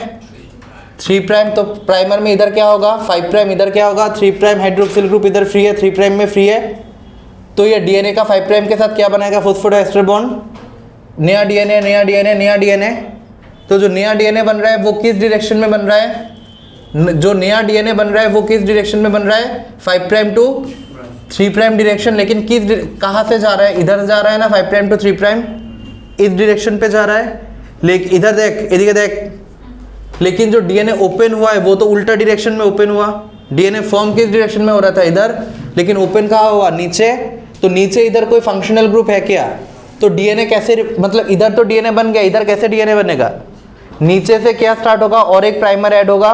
A: 3 प्राइम, तो प्राइमर में इधर क्या होगा 5 प्राइम, इधर क्या होगा 3 प्राइम। हाइड्रोक्सिल ग्रुप इधर फ्री है, 3 प्राइम में फ्री है, तो ये डीएनए का 5 प्राइम के साथ क्या बनाएगा फॉस्फोडाइस्टर बॉन्ड, नया डीएनए, नया डीएनए, नया डीएनए। तो जो नया डीएनए बन रहा है वो किस डायरेक्शन में बन रहा है, जो नया डीएनए बन रहा है वो किस डायरेक्शन में बन रहा है 5 प्राइम टू 3 प्राइम डायरेक्शन। लेकिन किस कहाँ से जा रहा है, इधर जा रहा है ना 5 प्राइम टू 3 प्राइम, इस डायरेक्शन पे जा रहा है। लेकिन इधर देख, इधर देख, लेकिन जो डीएनए ओपन हुआ है वो तो उल्टा डायरेक्शन में ओपन हुआ। डीएनए फॉर्म किस डायरेक्शन में हो रहा था इधर, लेकिन ओपन कहाँ हुआ नीचे। तो नीचे इधर कोई फंक्शनल ग्रुप है क्या, तो डीएनए कैसे, मतलब इधर तो डीएनए बन गया, इधर कैसे डीएनए बनेगा, नीचे से क्या स्टार्ट होगा और एक प्राइमर ऐड होगा।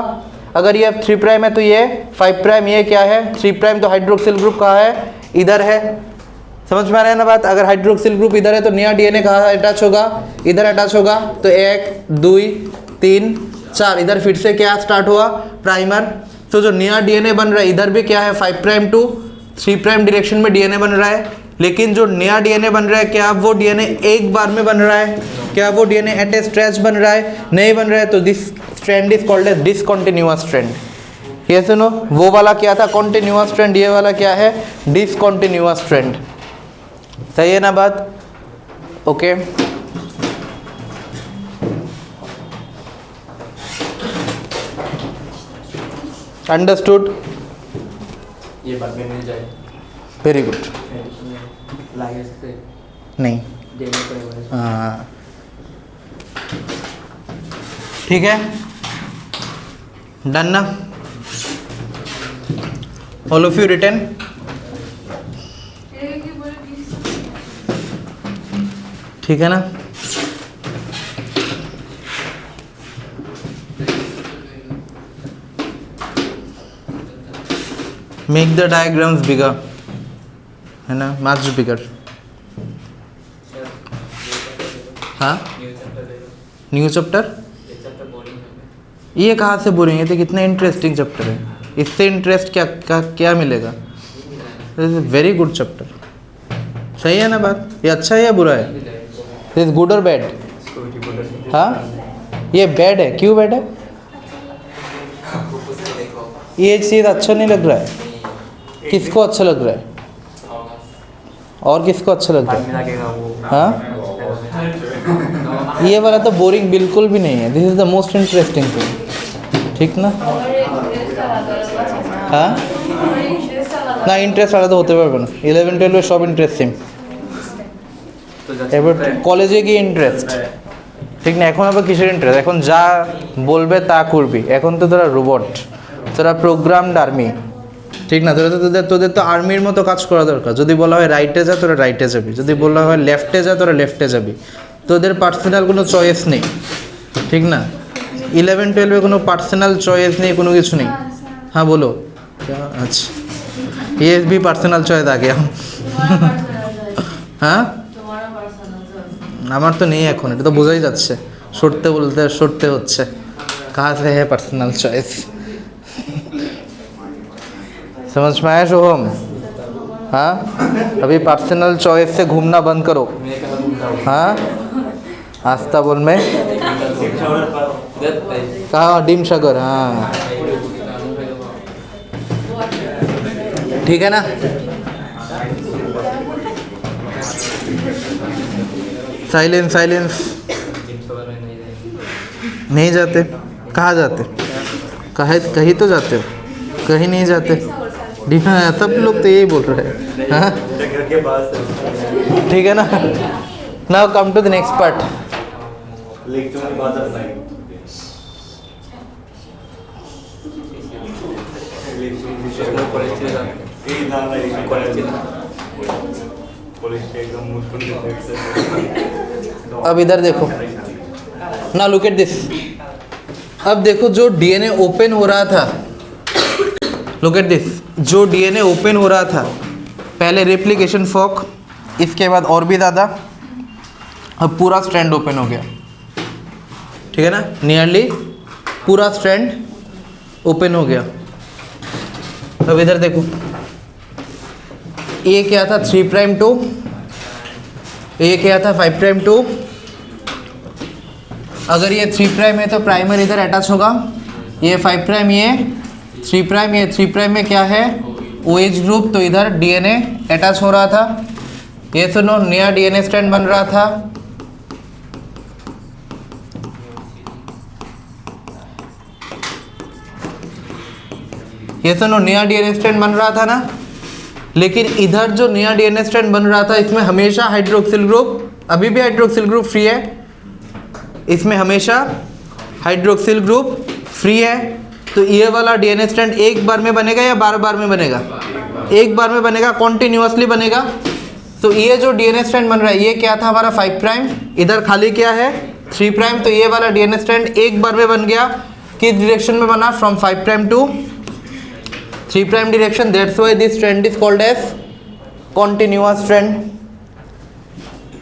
A: अगर ये 3 प्राइम है तो ये 5 प्राइम, ये क्या है 3 प्राइम, तो हाइड्रोक्सिल ग्रुप कहाँ है, इधर है। समझ में आ रहा है ना बात। अगर हाइड्रोक्सिल ग्रुप इधर है तो नया डीएनए कहाँ अटैच होगा, इधर अटैच होगा। तो 1 2 3 4, इधर फिर से क्या स्टार्ट हुआ प्राइमर। तो जो नया डीएनए बन रहा है इधर भी क्या है 5 प्राइम टू 3 प्राइम डायरेक्शन में डीएनए बन रहा है। लेकिन जो नया डीएनए बन रहा है क्या वो डीएनए एक बार में बन रहा है, क्या वो डीएनए एट ए स्ट्रेच बन रहा है, नहीं बन रहा है। तो this strand is called as discontinuous strand. ये सुनो, वो वाला क्या था कॉन्टिन्यूअस स्ट्रैंड, ये वाला क्या है डिसकंटिन्यूअस स्ट्रैंड। सही है ना बात, ओके। अंडरस्टूड,
B: ये बाद में मिल जाए।
A: Very good.
B: लाइस से
A: नहीं,
B: देने पड़ेगा।
A: हाँ ठीक है, डन ना। All of you written. ठीक है ना। मेक द डायग्राम्स बिगर, है ना, मच बिगर। हाँ, न्यू चैप्टर, ये कहाँ से बोरिंग है, तो कितना इंटरेस्टिंग चैप्टर है, इससे इंटरेस्ट क्या मिलेगा। वेरी गुड चैप्टर, सही है ना बात। ये अच्छा है या बुरा है, दिस गुड और बैड। हाँ, ये बैड है, क्यों बैड है, ये चीज़ अच्छा नहीं लग रहा है। किसको अच्छा लग रहा है, और किसको अच्छा लग रहा है। हाँ, ये वाला तो बोरिंग बिल्कुल भी नहीं है, this is the most interesting thing, ठीक ना। हाँ না, ইন্টারেস্ট আলাদা হতে পারবে না, 11-12 সব ইন্টারেস্ট সেম। এবার কলেজে গিয়ে ইন্টারেস্ট, ঠিক না। এখন আবার কিসের ইন্টারেস্ট, এখন যা বলবে তা করবি। এখন তো তোরা রোবট, তোরা প্রোগ্রামড আর্মি, ঠিক না। তোদের তো আর্মির মতো কাজ করা দরকার। যদি বলা হয় রাইটে যা, তোরা রাইটে যাবি, যদি বলা হয় লেফটে যা, তোরা লেফটে যাবি। তোদের পার্সোনাল কোনো চয়েস নেই, ঠিক না। 11-12 কোনো পার্সোনাল চয়েস নেই, কোনো কিছু নেই। हाँ बोलो, अच्छा ये भी पर्सनल चॉइस आ गया। हाँ, আমার তো নেই এখন, এটা তো বোঝাই যাচ্ছে, সরতে বলতে সরতে হচ্ছে। कहाँ से है पर्सनल चॉइस, समझ में आया शुभम। हाँ, अभी पर्सनल चॉइस से घूमना बंद करो। हाँ, आस्था बोल में कहाँ, डिम सागर। हाँ ठीक है ना। साइलेंस साइलेंस, नहीं जाते, कहाँ जाते, कहीं तो जाते हो, कहीं नहीं जाते। हाँ, सब लोग तो यही बोल रहे हैं। हाँ ठीक है ना। Now come to the next part. अब इधर देखो ना, लुक एट दिस। अब देखो जो डीएनए ओपन हो रहा था, लुक एट दिस, जो डीएनए ओपन हो रहा था पहले रेप्लिकेशन फॉक, इसके बाद और भी ज़्यादा, अब पूरा स्ट्रैंड ओपन हो गया, ठीक है ना। नियरली पूरा स्ट्रैंड ओपन हो गया। अब इधर देखो, ये क्या था 3 प्राइम 2, ये क्या था 5 प्राइम 2। अगर ये 3 प्राइम है तो प्राइमर इधर अटैच होगा, ये 5 प्राइम, ये 3 प्राइम, ये 3 प्राइम में क्या है OH ग्रुप, तो इधर DNA अटैच हो रहा था। ये सुनो नया DNA स्ट्रैंड बन रहा था। ये सुनो नया DNA स्ट्रैंड बन रहा था ना, लेकिन इधर जो नया DNA स्ट्रैंड बन रहा था इसमें हमेशा हाइड्रोक्सिल ग्रुप, अभी भी हाइड्रोक्सिल ग्रुप फ्री है, इसमें हमेशा हाइड्रोक्सिल ग्रुप फ्री है। तो ये वाला DNA स्ट्रैंड एक बार में बनेगा या बार बार में बनेगा? एक बार में बनेगा, कॉन्टिन्यूसली बनेगा। तो ये जो DNA स्ट्रैंड बन रहा है ये क्या था हमारा 5 प्राइम, इधर खाली क्या है 3 प्राइम, तो ये वाला DNA स्ट्रैंड एक बार में बन गया। किस डायरेक्शन में बना? From 5 prime to 3 prime direction. That's why this strand is called as continuous strand.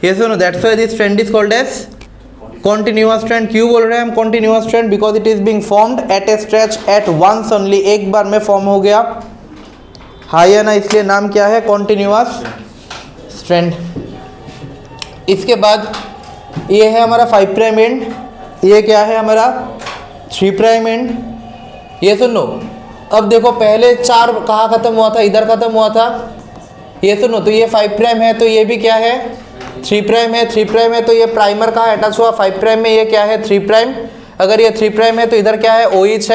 A: ये सुनो, that's why this strand is called as continuous strand. क्यों बोल रहे हैं हम continuous strand? Because it is being formed at a stretch at once only, एक बार में फॉर्म हो गया, हाँ या ना, इसलिए नाम क्या है कॉन्टिन्यूअस स्ट्रैंड। इसके बाद ये है हमारा 5 प्राइम एंड, ये क्या है हमारा 3 प्राइम एंड। ये सुनो, अब देखो पहले 4 कहाँ खत्म हुआ था? इधर खत्म हुआ था। ये सुनो, तो ये 5 प्राइम है, तो ये भी क्या है 3 प्राइम है, 3 प्राइम है, तो ये प्राइमर कहाँ अटैच हुआ? 5 प्राइम में। ये क्या है 3 प्राइम। अगर ये 3 प्राइम है तो इधर क्या है OH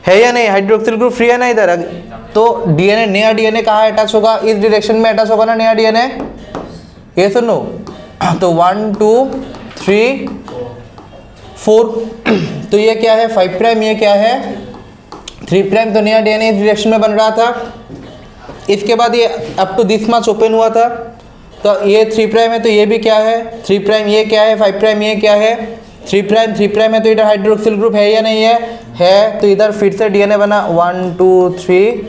A: है या नहीं? हाइड्रोक्सिल ग्रुप फ्री है ना इधर। तो DNA, नया DNA कहाँ अटैच होगा? इस डायरेक्शन में अटैच होगा ना नया DNA। ये सुनो, तो 1 2 3 4, तो ये क्या है 5 प्राइम, ये क्या है 3 प्राइम, तो नया DNA इस डायरेक्शन में बन रहा था। इसके बाद ये up to this much open हुआ था, तो ये 3 प्राइम है, तो ये भी क्या है 3 प्राइम, ये क्या है 5 प्राइम, ये क्या है 3 प्राइम, 3 प्राइम है, तो इधर हाइड्रोक्सिल ग्रुप है या नहीं है, तो इधर फिर से DNA बना 1 2 3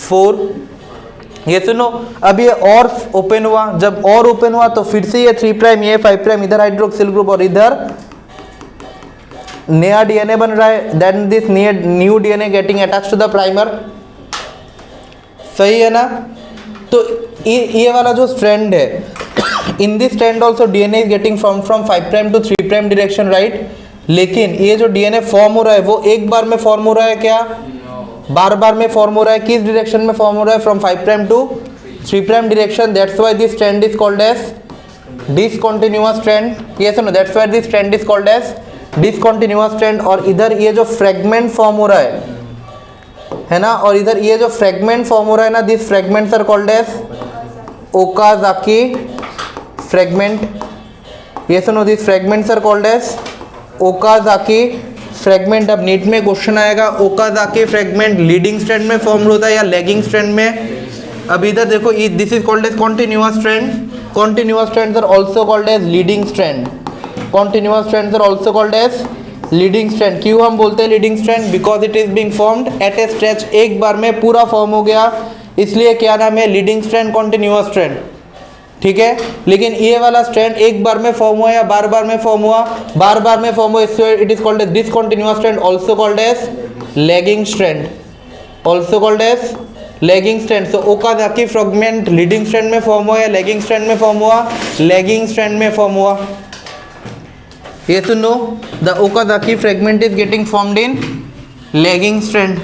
A: 4। ये सुनो, अब ये और ओपन हुआ, जब और ओपन हुआ तो फिर से ये 3 प्राइम, ये 5 प्राइम, इधर हाइड्रोक्सिल ग्रुप और इधर नया DNA बन रहा है। Then this new DNA getting attach to the primer, सही है ना। तो ये वाला जो स्ट्रैंड है, in this strand also DNA is getting from 5 prime to 3 prime direction, right. लेकिन ये जो DNA फॉर्म हो रहा है वो एक बार में फॉर्म हो रहा है क्या? बार बार में फॉर्म हो रहा है। किस डायरेक्शन में फॉर्म हो रहा है? From 5 prime to 3 prime direction. That's why this strand is called as discontinuous strand. ये सुनो, that's why this strand is called as discontinuous strand. और इधर ये जो फ्रेगमेंट फॉर्म हो रहा है ना, और इधर ये जो फ्रेगमेंट फॉर्म हो रहा है ना, this fragments are called as Okazaki fragment. ये सुनो, this fragments are called as Okazaki fragment. अब नीट में क्वेश्चन आएगा ओकाजाकी फ्रेगमेंट लीडिंग स्ट्रैंड में फॉर्म होता है या लैगिंग स्ट्रैंड में? अब इधर देखो, this is called as continuous strand. Continuous strands are also called as leading strand. Continuous strands are also called as leading strand. क्यों हम बोलते हैं leading strand? Because it is being formed at a stretch, एक बार में पूरा form हो गया, इसलिए क्या नाम है लीडिंग स्ट्रैंड, कॉन्टिन्यूअस स्ट्रैंड, ठीक है। लेकिन ये वाला स्ट्रैंड एक बार में फॉर्म हुआ या बार बार में फॉर्म हुआ? बार बार में फॉर्म हुआ, इसलिए it is called as discontinuous strand, also called as lagging strand, also called as lagging strand. So Okazaki fragment leading strand में फॉर्म हुआ या लैगिंग स्ट्रैंड में फॉर्म हुआ? लैगिंग स्ट्रैंड में फॉर्म हुआ। ये सुनो, the Okazaki fragment is getting formed in lagging strand.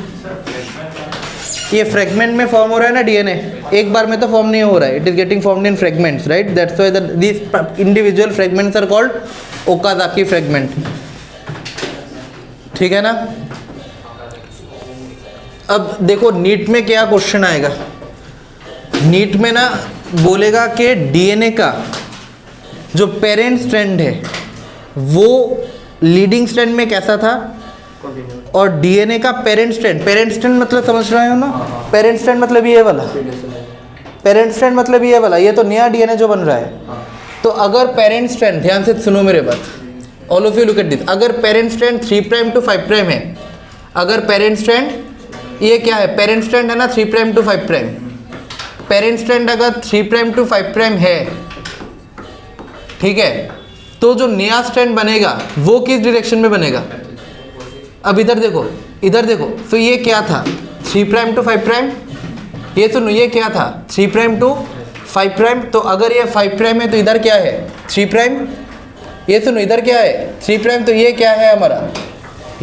A: ये फ्रेगमेंट में फॉर्म हो रहा है ना DNA, एक बार में तो फॉर्म नहीं हो रहा है, it is getting formed in fragments, right. That's why this individual fragments are called Okazaki fragment, ठीक है ना। अब देखो नीट में क्या क्वेश्चन आएगा। नीट में ना बोलेगा कि DNA का जो पेरेंट स्ट्रैंड है वो लीडिंग स्ट्रैंड में कैसा था, और DNA का पेरेंट स्ट्रैंड मतलब समझ रहे हो ना, पेरेंट स्ट्रैंड मतलब ये वाला, पेरेंट स्ट्रैंड मतलब ये वाला, ये तो नया DNA जो बन रहा है। तो अगर पेरेंट स्ट्रैंड, ध्यान से सुनो मेरे बात, all of you look at this, अगर parent strand 3 prime to 5 prime है, अगर पेरेंट स्ट्रैंड ये क्या है, पेरेंट स्ट्रैंड है ना 3 prime to 5 prime, parent strand अगर 3 प्राइम टू 5 प्राइम है, ठीक है, तो जो नया स्ट्रैंड बनेगा वो किस डायरेक्शन में बनेगा? अब इधर देखो, इधर देखो, तो ये क्या था 3 प्राइम टू 5 प्राइम, ये सुनो ये क्या था 3 प्राइम टू 5 प्राइम, तो अगर ये 5 प्राइम है तो इधर क्या है 3 प्राइम, ये सुनो इधर क्या है 3 प्राइम, तो ये क्या है हमारा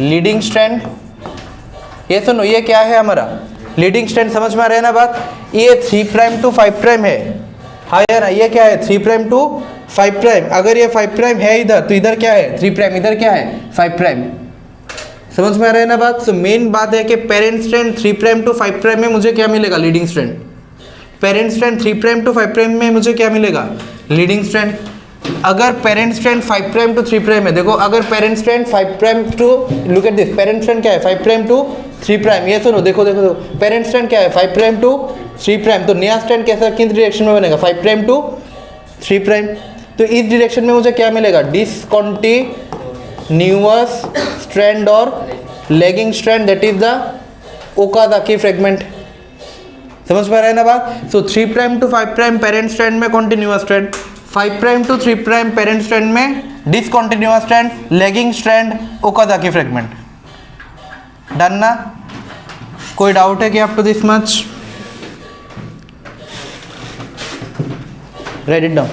A: लीडिंग स्ट्रैंड, ये सुनो ये क्या है हमारा लीडिंग स्ट्रैंड, समझ में आ रहा है ना बात। ये 3 प्राइम टू 5 प्राइम है, हाँ यार ये क्या है 3 प्राइम टू 5 प्राइम, अगर ये 5 प्राइम है इधर तो इधर क्या है 3 प्राइम, इधर क्या है 5 प्राइम, समझ में आ रहा है ना बात। सो मेन बात है कि parent strand 3 prime to 5 prime में मुझे क्या मिलेगा leading strand, parent strand 3 prime to 5 prime में मुझे क्या मिलेगा लीडिंग स्ट्रैंड। अगर parent strand 5 prime to 3 prime है, देखो अगर parent strand 5 prime to, look at this, parent strand क्या है 5 प्राइम टू 3 प्राइम, ये सुनो देखो देखो देखो पेरेंट स्ट्रैंड क्या है 5 प्राइम टू 3 प्राइम, तो नया स्ट्रैंड कैसा किस डायरेक्शन में बनेगा 5 प्राइम टू 3 प्राइम, तो इस डायरेक्शन में मुझे क्या मिलेगा डिसकंटिन्यूअस स्ट्रैंड और lagging strand, that is the Okazaki fragment, समझ में आ रहा है ना बात। So 3 prime to 5 prime parent strand में continuous strand, 5 prime to 3 prime parent strand में discontinuous strand, lagging strand, Okazaki fragment, done ना। कोई डाउट है कि up to this much, right it down.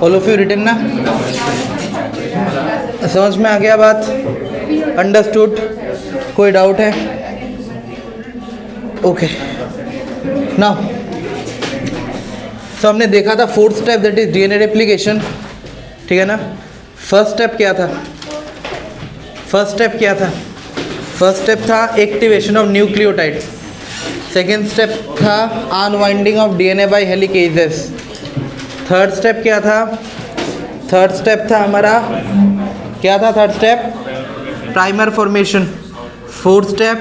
A: All of you written ना, समझ में आ गया बात। अंडरस्टूड? कोई डाउट है? ओके, नाउ सो हमने देखा था fourth step that is DNA replication, ठीक है ना। फर्स्ट स्टेप क्या था? फर्स्ट स्टेप था activation of nucleotide. Second step था unwinding of DNA by helicases. Third step क्या था? थर्ड स्टेप था हमारा, क्या था third step? Primer formation. Fourth step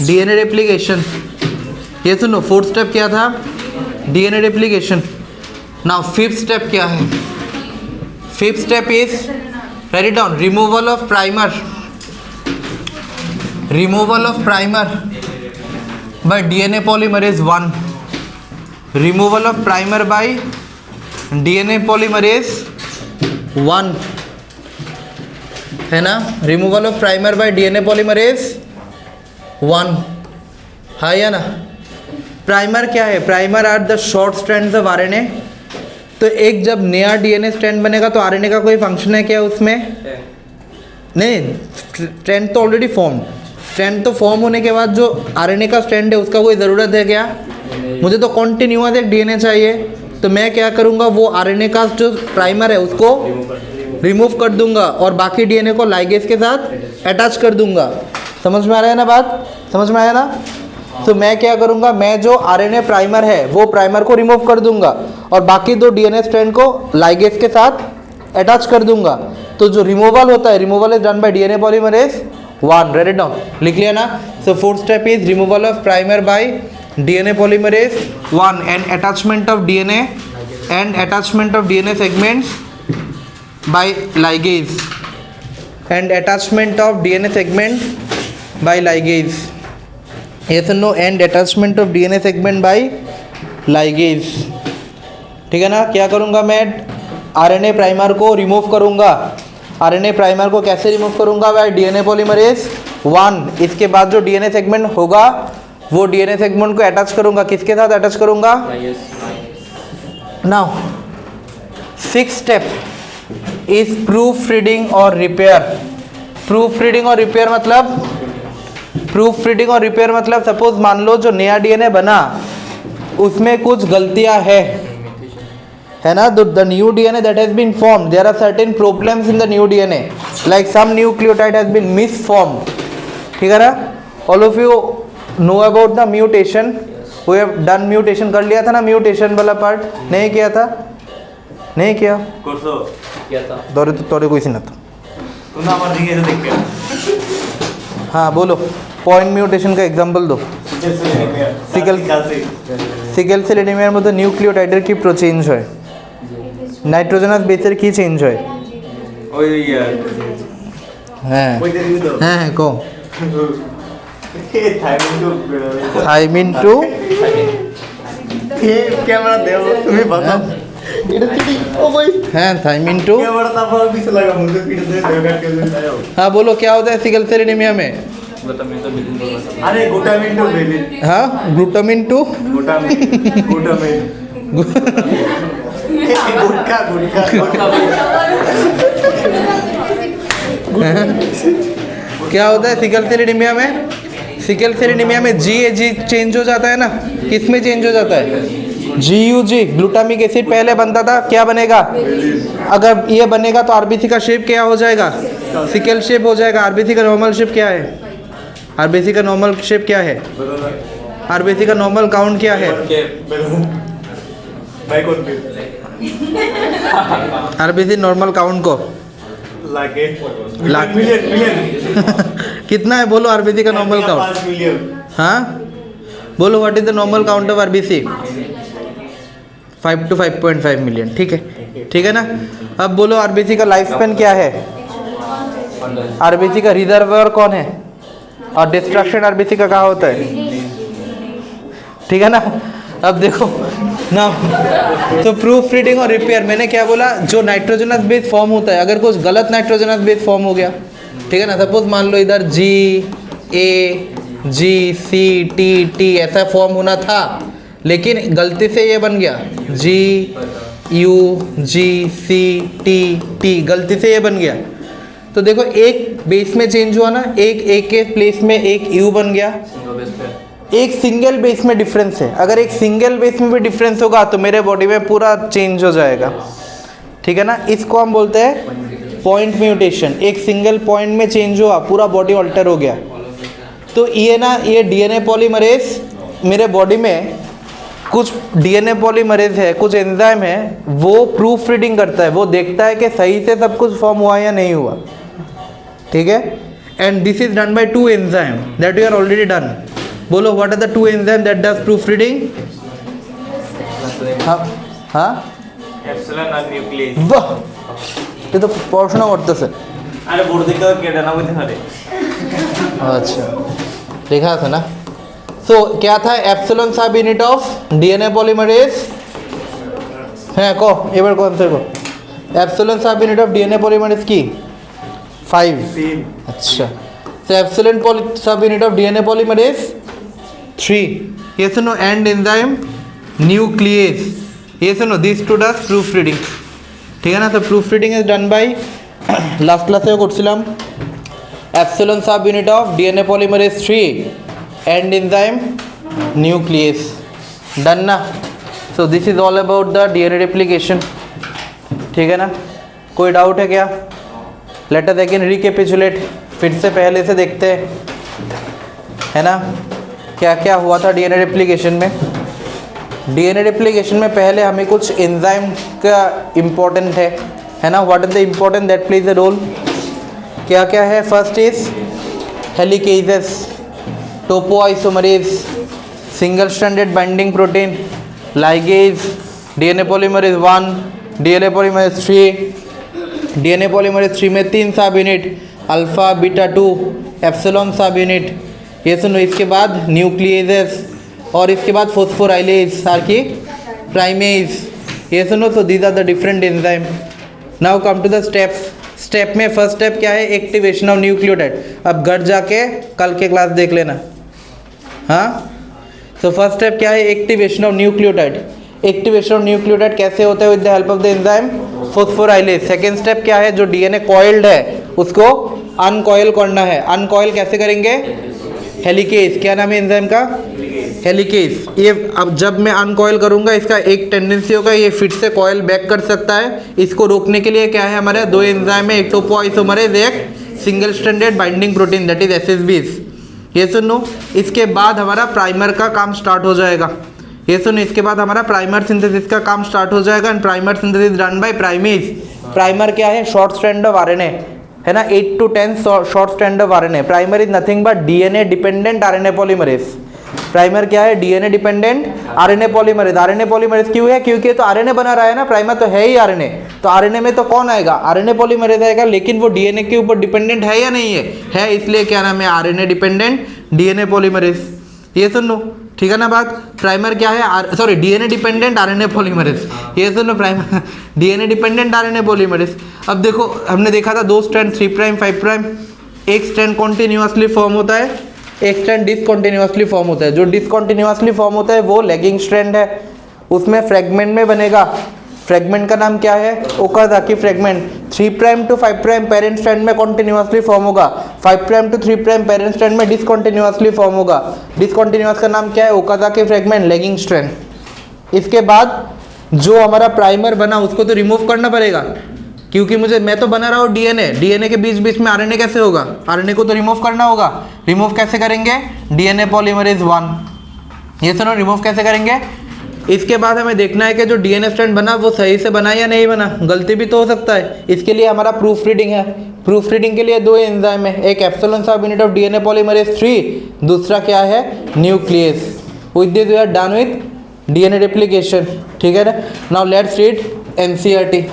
A: DNA replication. ये सुनो, फोर्थ स्टेप क्या था? DNA replication. Now fifth step क्या है? Fifth step is, right it down, removal of primer. Removal of primer by DNA polymerase 1। Removal of primer by DNA polymerase 1, है ना। Removal of primer by DNA polymerase 1, हाँ या ना। Primer क्या है? Primer are the short strands of RNA. तो एक जब नया डीएनए स्ट्रैंड बनेगा तो आरएनए का कोई फंक्शन है क्या उसमें? नहीं, स्ट्रैंड तो ऑलरेडी फॉर्म। स्ट्रैंड तो फॉर्म होने के बाद जो आरएनए का स्ट्रैंड है उसका कोई ज़रूरत है क्या? मुझे तो कॉन्टिन्यूअस एक डीएनए चाहिए, तो मैं क्या करूँगा, वो आरएनए का जो प्राइमर है उसको रिमूव कर दूंगा और बाकी डीएनए को लाइगेज के साथ अटैच कर दूंगा। समझ में आ रहा है ना बात? समझ में आया ना? तो मैं क्या करूंगा, मैं जो आरएनए प्राइमर है वो प्राइमर को रिमूव कर दूंगा और बाकी दो डीएनए स्ट्रैंड को लाइगेज के साथ अटैच कर दूंगा। तो जो रिमूवल होता है, removal is done by DNA polymerase 1। Right it down, लिख लिया ना। So fourth step is removal of primer by DNA polymerase 1 and attachment of DNA segments by ligase and attachment of DNA segment by ligase. Yes or no? And attachment of DNA segment by ligase. ठीक है ना। क्या करूँगा मैं? RNA primer को remove करूँगा। RNA primer को कैसे रिमूव करूँगा? Bye DNA polymerase 1। इसके बाद जो डीएनए सेगमेंट होगा वो डीएनए सेगमेंट को अटैच करूँगा। किसके साथ अटैच करूँगा? Now sixth step is proof reading और रिपेयर। प्रूफ रीडिंग और रिपेयर मतलब सपोज मान लो जो नया डीएनए बना उसमें कुछ गलतियां है ना। The new DNA that has been formed, there are certain problems in the new DNA, like some nucleotide has been misformed. ठीक है ना। All of you know about the mutation. We have done mutation, कर लिया था ना mutation वाला part? नहीं किया था? नहीं किया
B: था।
A: तोरे कोई ना तो हाँ बोलो, पॉइंट म्यूटेशन का एग्जांपल दो। सिकल सेल एनीमियार मধ্যে নিউক্লিওটাইডের কি চেঞ্জ হয়? নাইট্রোজেনাস বেসের কি চেঞ্জ হয়?
B: ওই
A: হ্যাঁ হ্যাঁ হ্যাঁ কো থাইমিন টু
B: ये कैमरा दे তুমি বাতাও এটা কি ও ভাই
A: হ্যাঁ থাইমিन टू
B: कैमरा ना पर पीछे लगा मुझे पीछे से देगा के आया।
A: हाँ बोलो क्या होता है सिकल सेल एनीमिया में?
B: अरे ग्लूटामिन टू बेबी।
A: हाँ ग्लूटामिन टू
B: ग्लूटामिन गुटका
A: क्या होता है सिकल सेल एनीमिया में? सिकल सेल एनीमिया में जी चेंज हो जाता है ना। किस में चेंज हो जाता है? GUG, ग्लूटामिक एसिड पहले बनता था, क्या बनेगा? अगर ये बनेगा तो आरबीसी का शेप क्या हो जाएगा? सिकल शेप हो जाएगा। आरबीसी का नॉर्मल शेप क्या है? आरबीसी का नॉर्मल शेप क्या है? आरबीसी का नॉर्मल काउंट क्या है? आरबीसी नॉर्मल काउंट को लाख कितना है बोलो? आरबीसी का नॉर्मल काउंट हाँ बोलो, what is the normal count of RBC? 5 to 5.5 million. ठीक है ना। अब बोलो आरबीसी का लाइफ स्पेन क्या है? आरबीसी का रिजर्वर कौन है और डिस्ट्रक्शन आरबीसी का कहाँ होता है? ठीक है ना। अब देखो ना, तो प्रूफ रीडिंग और रिपेयर, मैंने क्या बोला? जो नाइट्रोजनस बेस फॉर्म होता है, अगर कुछ गलत नाइट्रोजनस बेस फॉर्म हो गया, ठीक है ना, सपोज मान लो इधर GAGCT ऐसा फॉर्म होना था, लेकिन गलती से ये बन गया GUGCT, गलती से ये बन गया। तो देखो एक बेस में चेंज हुआ ना, एक के प्लेस में एक यू बन गया, एक सिंगल बेस में डिफरेंस है। अगर एक सिंगल बेस में भी डिफरेंस होगा तो मेरे बॉडी में पूरा चेंज हो जाएगा, ठीक है ना। इसको हम बोलते हैं पॉइंट म्यूटेशन। एक सिंगल पॉइंट में चेंज हुआ, पूरा बॉडी ऑल्टर हो गया। तो ये ना, ये डीएनए पॉलीमरेज मेरे बॉडी में कुछ डीएनए पॉलीमरेज है, कुछ एंजाइम है, वो प्रूफ रीडिंग करता है, वो देखता है कि सही से सब कुछ फॉर्म हुआ या नहीं हुआ, ठीक है। And this is done by two enzyme that you are already done. बोलो what are the two enzyme that does proof reading? हाँ
C: এপসিলন আর নিউক্লিয়াস।
A: বাহ, ये तो পড়াশোনা করতেছে।
C: আরে বোর্ড দেখে কেটে না বুঝতে পারে।
A: अच्छा, लिखा था ना। सो क्या था epsilon subunit of DNA polymerase है को এবার কোন से को epsilon subunit of DNA polymerase की 5। अच्छा, तो epsilon subunit of DNA polymerase 3। ये सुनो एंड एंजाइम न्यूक्लियस, ये सुनो this two does proof reading, ठीक है ना। तो proof reading is done by last क्लासे করছিলাম epsilon subunit of DNA polymerase 3 and enzyme nucleus, done ना। So this is all about the DNA replication, ठीक है ना। कोई डाउट है क्या? लेट अस अगेन रिकैपिचुलेट, फिर से पहले से देखते हैं, है ना, क्या क्या हुआ था डीएनए रेप्लिकेशन में। डीएनए रेप्लिकेशन में पहले हमें कुछ एंजाइम का इम्पोर्टेंट है ना। What is the important that plays the role? क्या क्या है? First is helicases, topoisomerase, single stranded binding protein, ligase, DNA polymerase 1, DNA polymerase 3। DNA polymerase 3 में 3 subunit, alpha beta 2 epsilon subunit, ये सुनो। इसके बाद न्यूक्लियेजेस और इसके बाद फोस्फोराइलेज सार्की प्राइमेज, ये सुनो। तो these are the different enzyme. Now come to the steps. Step में फर्स्ट स्टेप क्या है? Activation of nucleotide. अब घर जाके कल के क्लास देख लेना, हाँ। तो फर्स्ट स्टेप क्या है? Activation of nucleotide. Activation of nucleotide कैसे होता है? With the help of the enzyme phosphorylase. Second step क्या है? जो डीएनए कॉइल्ड है उसको अनकॉइल करना है। अनकॉइल कैसे करेंगे? हेलिकेज। क्या नाम है एंजाइम का? हेलिकेज। ये अब जब मैं अनकॉइल करूंगा, इसका एक टेंडेंसी होगा ये फिर से कॉइल बैक कर सकता है। इसको रोकने के लिए क्या है हमारे? दो एंजाइम है, एक टोपोआइसोमरेज, एक single stranded binding protein that is SSBs. ये सुनो। इसके बाद हमारा प्राइमर का काम स्टार्ट हो जाएगा। ये सुनो, इसके बाद हमारा प्राइमर सिंथेसिस का काम स्टार्ट हो जाएगा। And primer synthesis done by primase. Primer क्या है? शॉर्ट स्ट्रैंड ऑफ आरएनए, है ना, 8 to 10 short strand of RNA. Primer is nothing but DNA dependent RNA polymerase. Primer क्या है? DNA dependent RNA polymerase. RNA polymerase क्यों है? क्योंकि तो आरएनए बना रहा है ना, प्राइमर तो है ही आरएनए। तो आरएनए में तो कौन आएगा? आरएनए पॉलीमरेज आएगा, लेकिन वो डीएनए के ऊपर डिपेंडेंट है या नहीं है? है, इसलिए क्या नाम है? RNA dependent DNA polymerase. ये सुन लो, ठीक है ना बात। प्राइमर क्या है? Sorry, DNA dependent RNA polymerase. ये सुन लो, primer DNA dependent RNA polymerase. अब देखो, हमने देखा था 2 स्ट्रैंड 3 प्राइम 5 प्राइम। एक स्ट्रैंड कॉन्टिन्यूसली फॉर्म होता है, एक स्ट्रैंड डिसकॉन्टिन्यूसली फॉर्म होता है। जो डिसकॉन्टिन्यूसली फॉर्म होता है वो लैगिंग स्ट्रैंड है, उसमें फ्रेगमेंट में बनेगा। फ्रेगमेंट का नाम क्या है? Okazaki fragment. 3 prime to 5 prime parent strand में कॉन्टिन्यूसली फॉर्म होगा, 5 prime to 3 prime parent strand में डिसकॉन्टिन्यूसली फॉर्म होगा। डिसकॉन्टिन्यूस का नाम क्या है? Okazaki fragment, lagging strand. इसके बाद जो हमारा प्राइमर बना उसको तो रिमूव करना पड़ेगा, क्योंकि मैं तो बना रहा हूँ डीएनए के बीच बीच में आरएनए कैसे होगा? आरएनए को तो रिमूव करना होगा। रिमूव कैसे करेंगे? DNA polymerase 1। ये सुनो, रिमूव कैसे करेंगे? इसके बाद हमें देखना है कि जो डीएनए स्ट्रैंड बना वो सही से बना या नहीं बना, गलती भी तो हो सकता है। इसके लिए हमारा प्रूफ रीडिंग है। प्रूफ रीडिंग के लिए 2 एंजाइम है, एक epsilon subunit of DNA polymerase 3, दूसरा क्या है? Nucleus. With this we are done with DNA replication, ठीक है ना। नाउ लेट्स रीड एनसीईआरटी,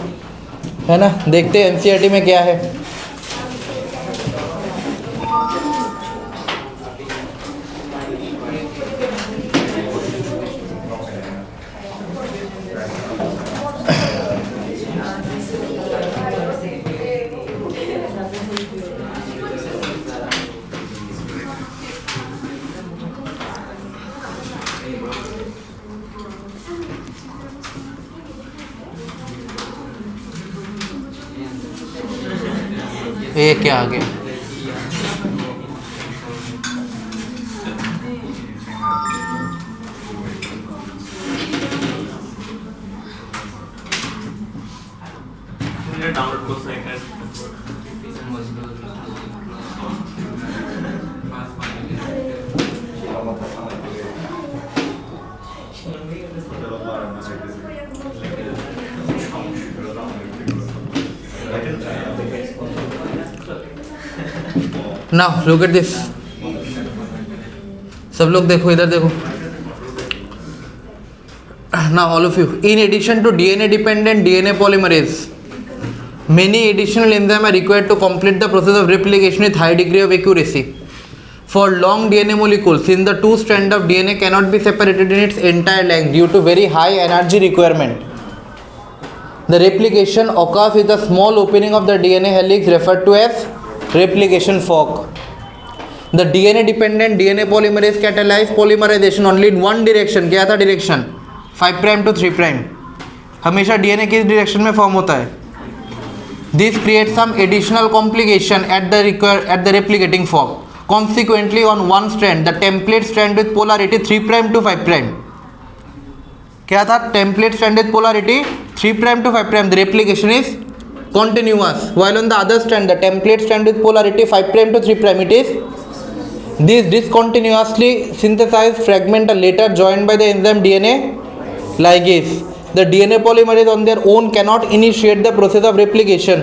A: है ना। देखते हैं एनसीईआरटी में क्या है। ये क्या आ गया?
C: এটা ডাউনলোড করছো এখানে
A: Now look at this. सब लोग देखो, इधर देखो. Now all of you, in addition to DNA dependent DNA polymerase, many additional enzymes are required to complete the process of replication with high degree of accuracy. For long DNA molecules, since the two strands of DNA cannot be separated in its entire length due to very high energy requirement, the replication occurs with a small opening of the DNA helix referred to as replication fork. The DNA dependent DNA polymerase catalyze polymerization only in one direction. क्या था direction? 5 prime to 3 prime. हमेशा DNA किस direction में form होता है? This creates some additional complication at the replicating fork. Consequently, on one strand, the template strand with polarity 3 prime to 5 prime. क्या था? Template strand with polarity 3 prime to 5 prime. The replication is continuous. While on the other strand, the template strand with polarity 5 prime to 3 prime, it is these discontinuously synthesized fragments are later joined by the enzyme DNA ligase. The DNA polymerase on their own cannot initiate the process of replication.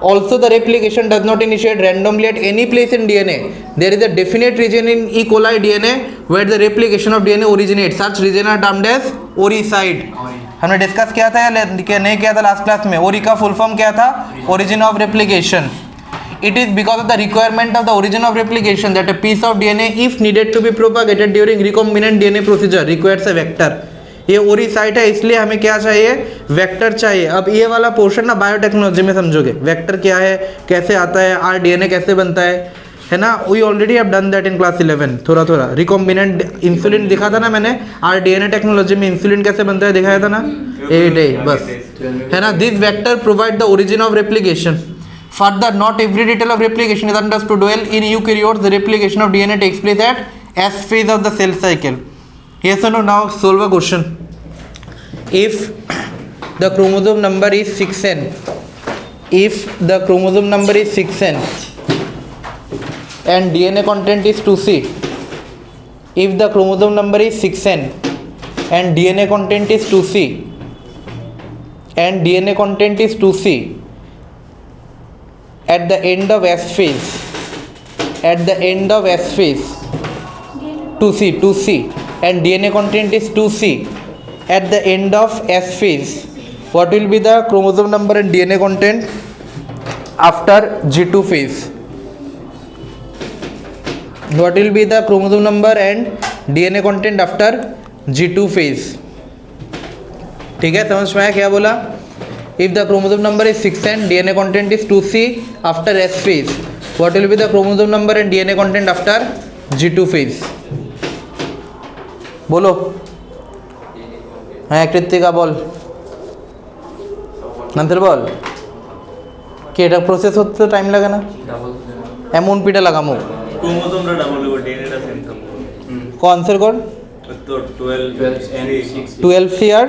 A: Also, the replication does not initiate randomly at any place in DNA. There is a definite region in E. coli DNA where the replication of DNA originates. Such region are termed as ORI site. हमने discuss किया था या नहीं किया था last class में? ओरी का फुल फॉर्म क्या था? Origin of replication. It is because of the requirement of the origin of replication that a piece of DNA, if needed to be propagated during recombinant DNA procedure, requires a vector. ये ओरी site है, इसलिए हमें क्या चाहिए? Vector चाहिए. अब ये वाला पोर्शन ना बायोटेक्नोलॉजी में समझोगे. वेक्टर क्या है, कैसे आता है, RDNA कैसे बनता है ना? We already have done that in class 11. थोड़ा थोड़ा रिकॉम्बिनेंट इंसुलिन दिखा था ना मैंने. RDNA टेक्नोलॉजी में इंसुलिन कैसे बनता है दिखाया था ना. 8 बस है ना. This vector provide the origin of replication. Further, not every detail of replication is understood well. In eukaryotes, the replication of DNA takes place at S phase of the cell cycle. Yes or no? Now solve a question. If the chromosome number is 6n, if the chromosome number is 6n and DNA content is 2c, if the chromosome number is 6n and DNA content is 2c, and DNA content is 2c, at the end of S phase, at the end of S phase, 2c, and DNA content is 2c, at the end of S phase, what will be the chromosome number and DNA content after G2 phase? What will be the chromosome number and DNA content after G2 phase? ठीक है, समझ में आया क्या बोला? If the chromosome number is 6n, DNA content is 2c after S phase, what will be the chromosome number and DNA content after G2 phase? बोलो. হ্যাঁ কৃত্তিকা বল. নান্তের বল. কি এটা প্রসেস হতে টাইম লাগে না? এমন পিটা লাগামো.
C: ক্রোমোজোমটা ডাবল হবে, ডিএনএটা সেম থাকবে.
A: কো আনসার কর.
C: তো 12 and 6
A: 12 c আর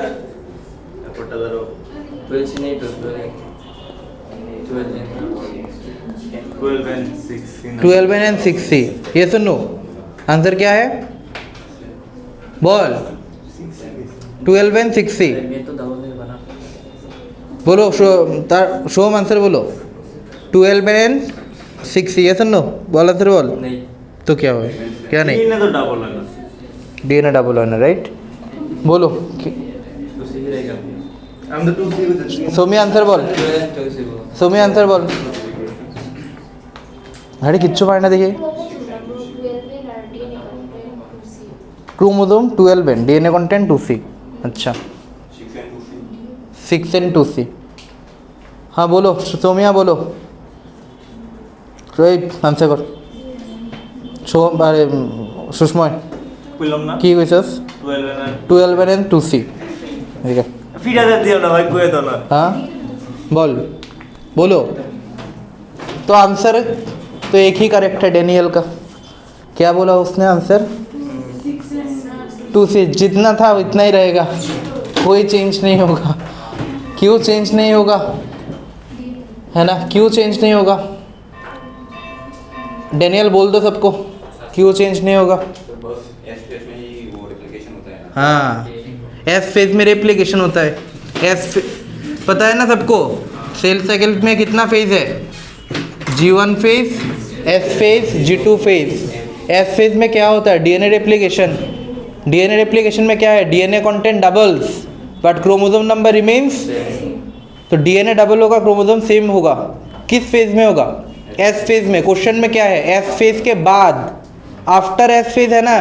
C: তারপরটা ধরো
D: 12 से नहीं 12
C: and 6
A: 12 and 6c. ये सुनो आंसर क्या है? बोल. 12 and 6c
D: ये तो दाऊद ने बना.
A: बोलो. शो आंसर बोलो. 12 and 6c. ये सुनो बोल आंसर बोल.
D: नहीं
A: तो क्या हुआ? क्या नहीं?
C: डीएनए तो डबल है ना.
A: DNA डबल है ना, राइट? बोलो.
D: तो सही रहेगा.
B: I'm the 2C with the 3.
A: Somi answer बोल.
D: 12 से वो
A: सोमी आंसर बोल. अरे किच्चू मारना देखिए. Chromosome 12 n, DNA content 2c. अच्छा 6 and 2c. हाँ बोलो सोमिया बोलो. राइट आंसर कर. আরে সুষময়
C: কইলাম না
A: কি কইছস? 12 and 2c. ঠিক আছে
C: ফিডা দিও না ভাই, কই দাও না.
A: हाँ बोल. बोलो. तो आंसर तो एक ही करेक्ट है डेनियल का. क्या बोला उसने आंसर? 2c. जितना था इतना ही रहेगा, कोई चेंज नहीं होगा. क्यों चेंज नहीं होगा? है ना, क्यों चेंज नहीं होगा? डेनियल बोल दो सबको, क्यों चेंज नहीं होगा? हाँ, एस फेज में रेप्लिकेशन होता है। पता है ना सबको, सेल साइकिल में कितना फेज है? G1 phase, S phase, G2 phase. S phase में क्या होता है? DNA replication. डीएनए रेप्लिकेशन में क्या है? DNA content doubles but chromosome number remains. तो डीएनए डबल होगा, क्रोमोसोम सेम होगा। किस फेज में होगा? S फेज में। क्वेश्चन में क्या है? S फेज के बाद, आफ्टर S फेज है ना,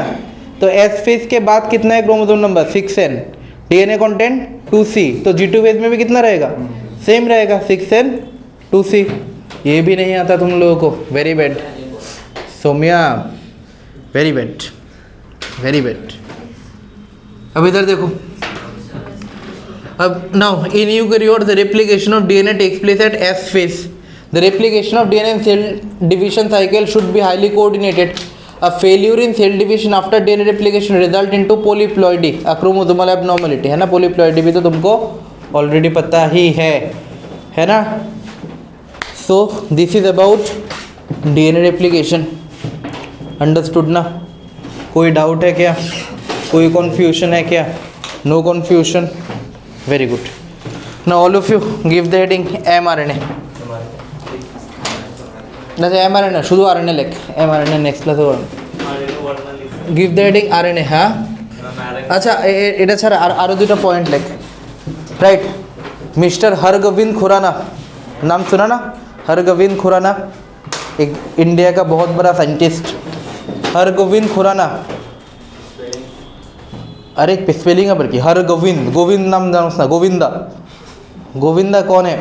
A: तो S फेज के बाद कितना है chromosome number? 6n। DNA content 2c, तो G2 फेज में भी कितना रहेगा? सेम रहेगा, 6n 2c। ये भी नहीं आता तुम लोगों को, very bad Soumya, very bad, very bad. अब इधर देखो, अब now in eukaryote the replication of DNA takes place at S phase. The replication of DNA in cell division cycle should be highly coordinated. A failure in cell division after DNA replication result into polyploidy, a chromosomal abnormality, है ना। polyploidy भी तो तुमको already पता ही है ना। So this is about DNA replication. Understood ना? कोई डाउट है क्या? कोई कन्फ्यूजन है क्या? No confusion, very good. Now all of you give the heading mRNA. अच्छा mRNA শুধু RNA লেখ, mRNA নেক্সট ক্লাসে করুন। Give the heading RNA। হ্যাঁ আচ্ছা, এটা ছাড়া আরও দুটো পয়েন্ট লেখ। राइट, मिस्टर हरगोविंद खुराना, नाम सुना ना? हरगोविंद खुराना एक इंडिया का बहुत बड़ा साइंटिस्ट। हरगोविंद खुराना, अरे स्पेलिंग पर की हरगोविंद, गोविंद नाम जानो ना, गोविंदा। गोविंदा कौन है?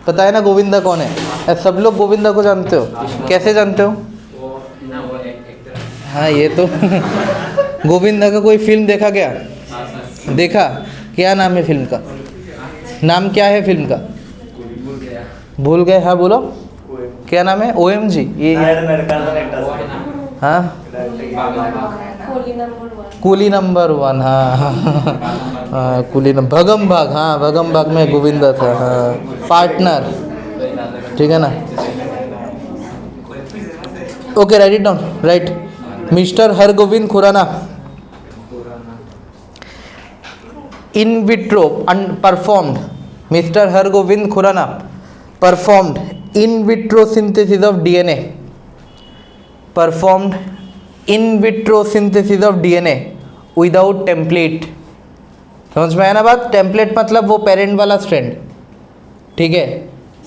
A: पता है ना गोविंदा कौन है? सब लोग गोविंदा को जानते हो, कैसे जानते हो? हाँ ये तो गोविंदा का कोई फिल्म देखा क्या? देखा? क्या नाम है फिल्म का? नाम क्या है फिल्म का? भूल गए? हाँ बोलो, क्या नाम है? OMG ये। हाँ कूली नंबर 1। हाँ हाँ कूली नंबर, भगम भाग। हाँ भगम भाग में गोविंदा था। हाँ पार्टनर, ठीक है ना। Okay write it down. Right, mister Hargobind Khorana in vitro performed, Mr. Hargovind Khurana performed in vitro synthesis of DNA, performed in vitro synthesis of DNA without template। समझ में आया ना बात? टेम्पलेट मतलब वो पेरेंट वाला स्ट्रैंड, ठीक है।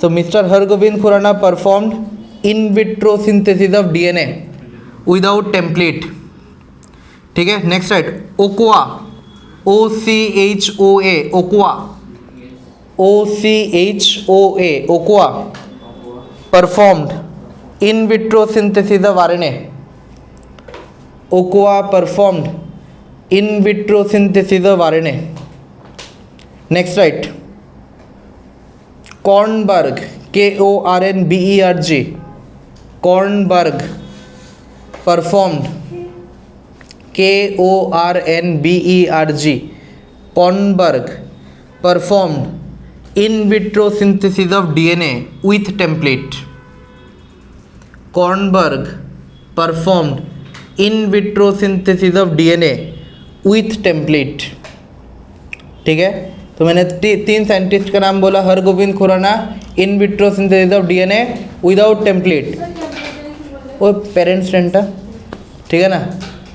A: सो mister Hargobind Khurana performed in vitro synthesis of DNA without template, ठीक है। Next right, Ochoa, OCHOA, Ochoa, OCHOA, Ochoa performed in vitro synthesis of RNA, Ochoa performed in vitro synthesis of RNA। Next right, Kornberg, KORNBERG, Kornberg performed, KORNBERG, Kornberg performed in vitro synthesis of DNA with template, Kornberg performed in vitro synthesis of DNA with template, ठीक है। तो मैंने तीन scientist का नाम बोला, Hargobind Khorana in vitro synthesis of DNA without template, वो parent strand था, ठीक है ना।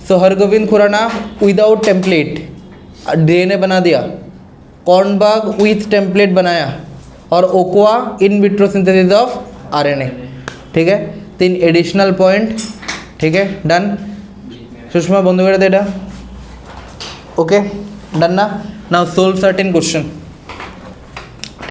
A: So Hargobind Khorana without template DNA बना दिया, कॉर्नबर्ग विथ टेम्पलेट बनाया, और Ochoa in vitro synthesis of RNA, ठीक है। तीन एडिशनल पॉइंट, ठीक है। डन, सुषमा बंधु कर दे, ओके डन ना। Now solve certain question.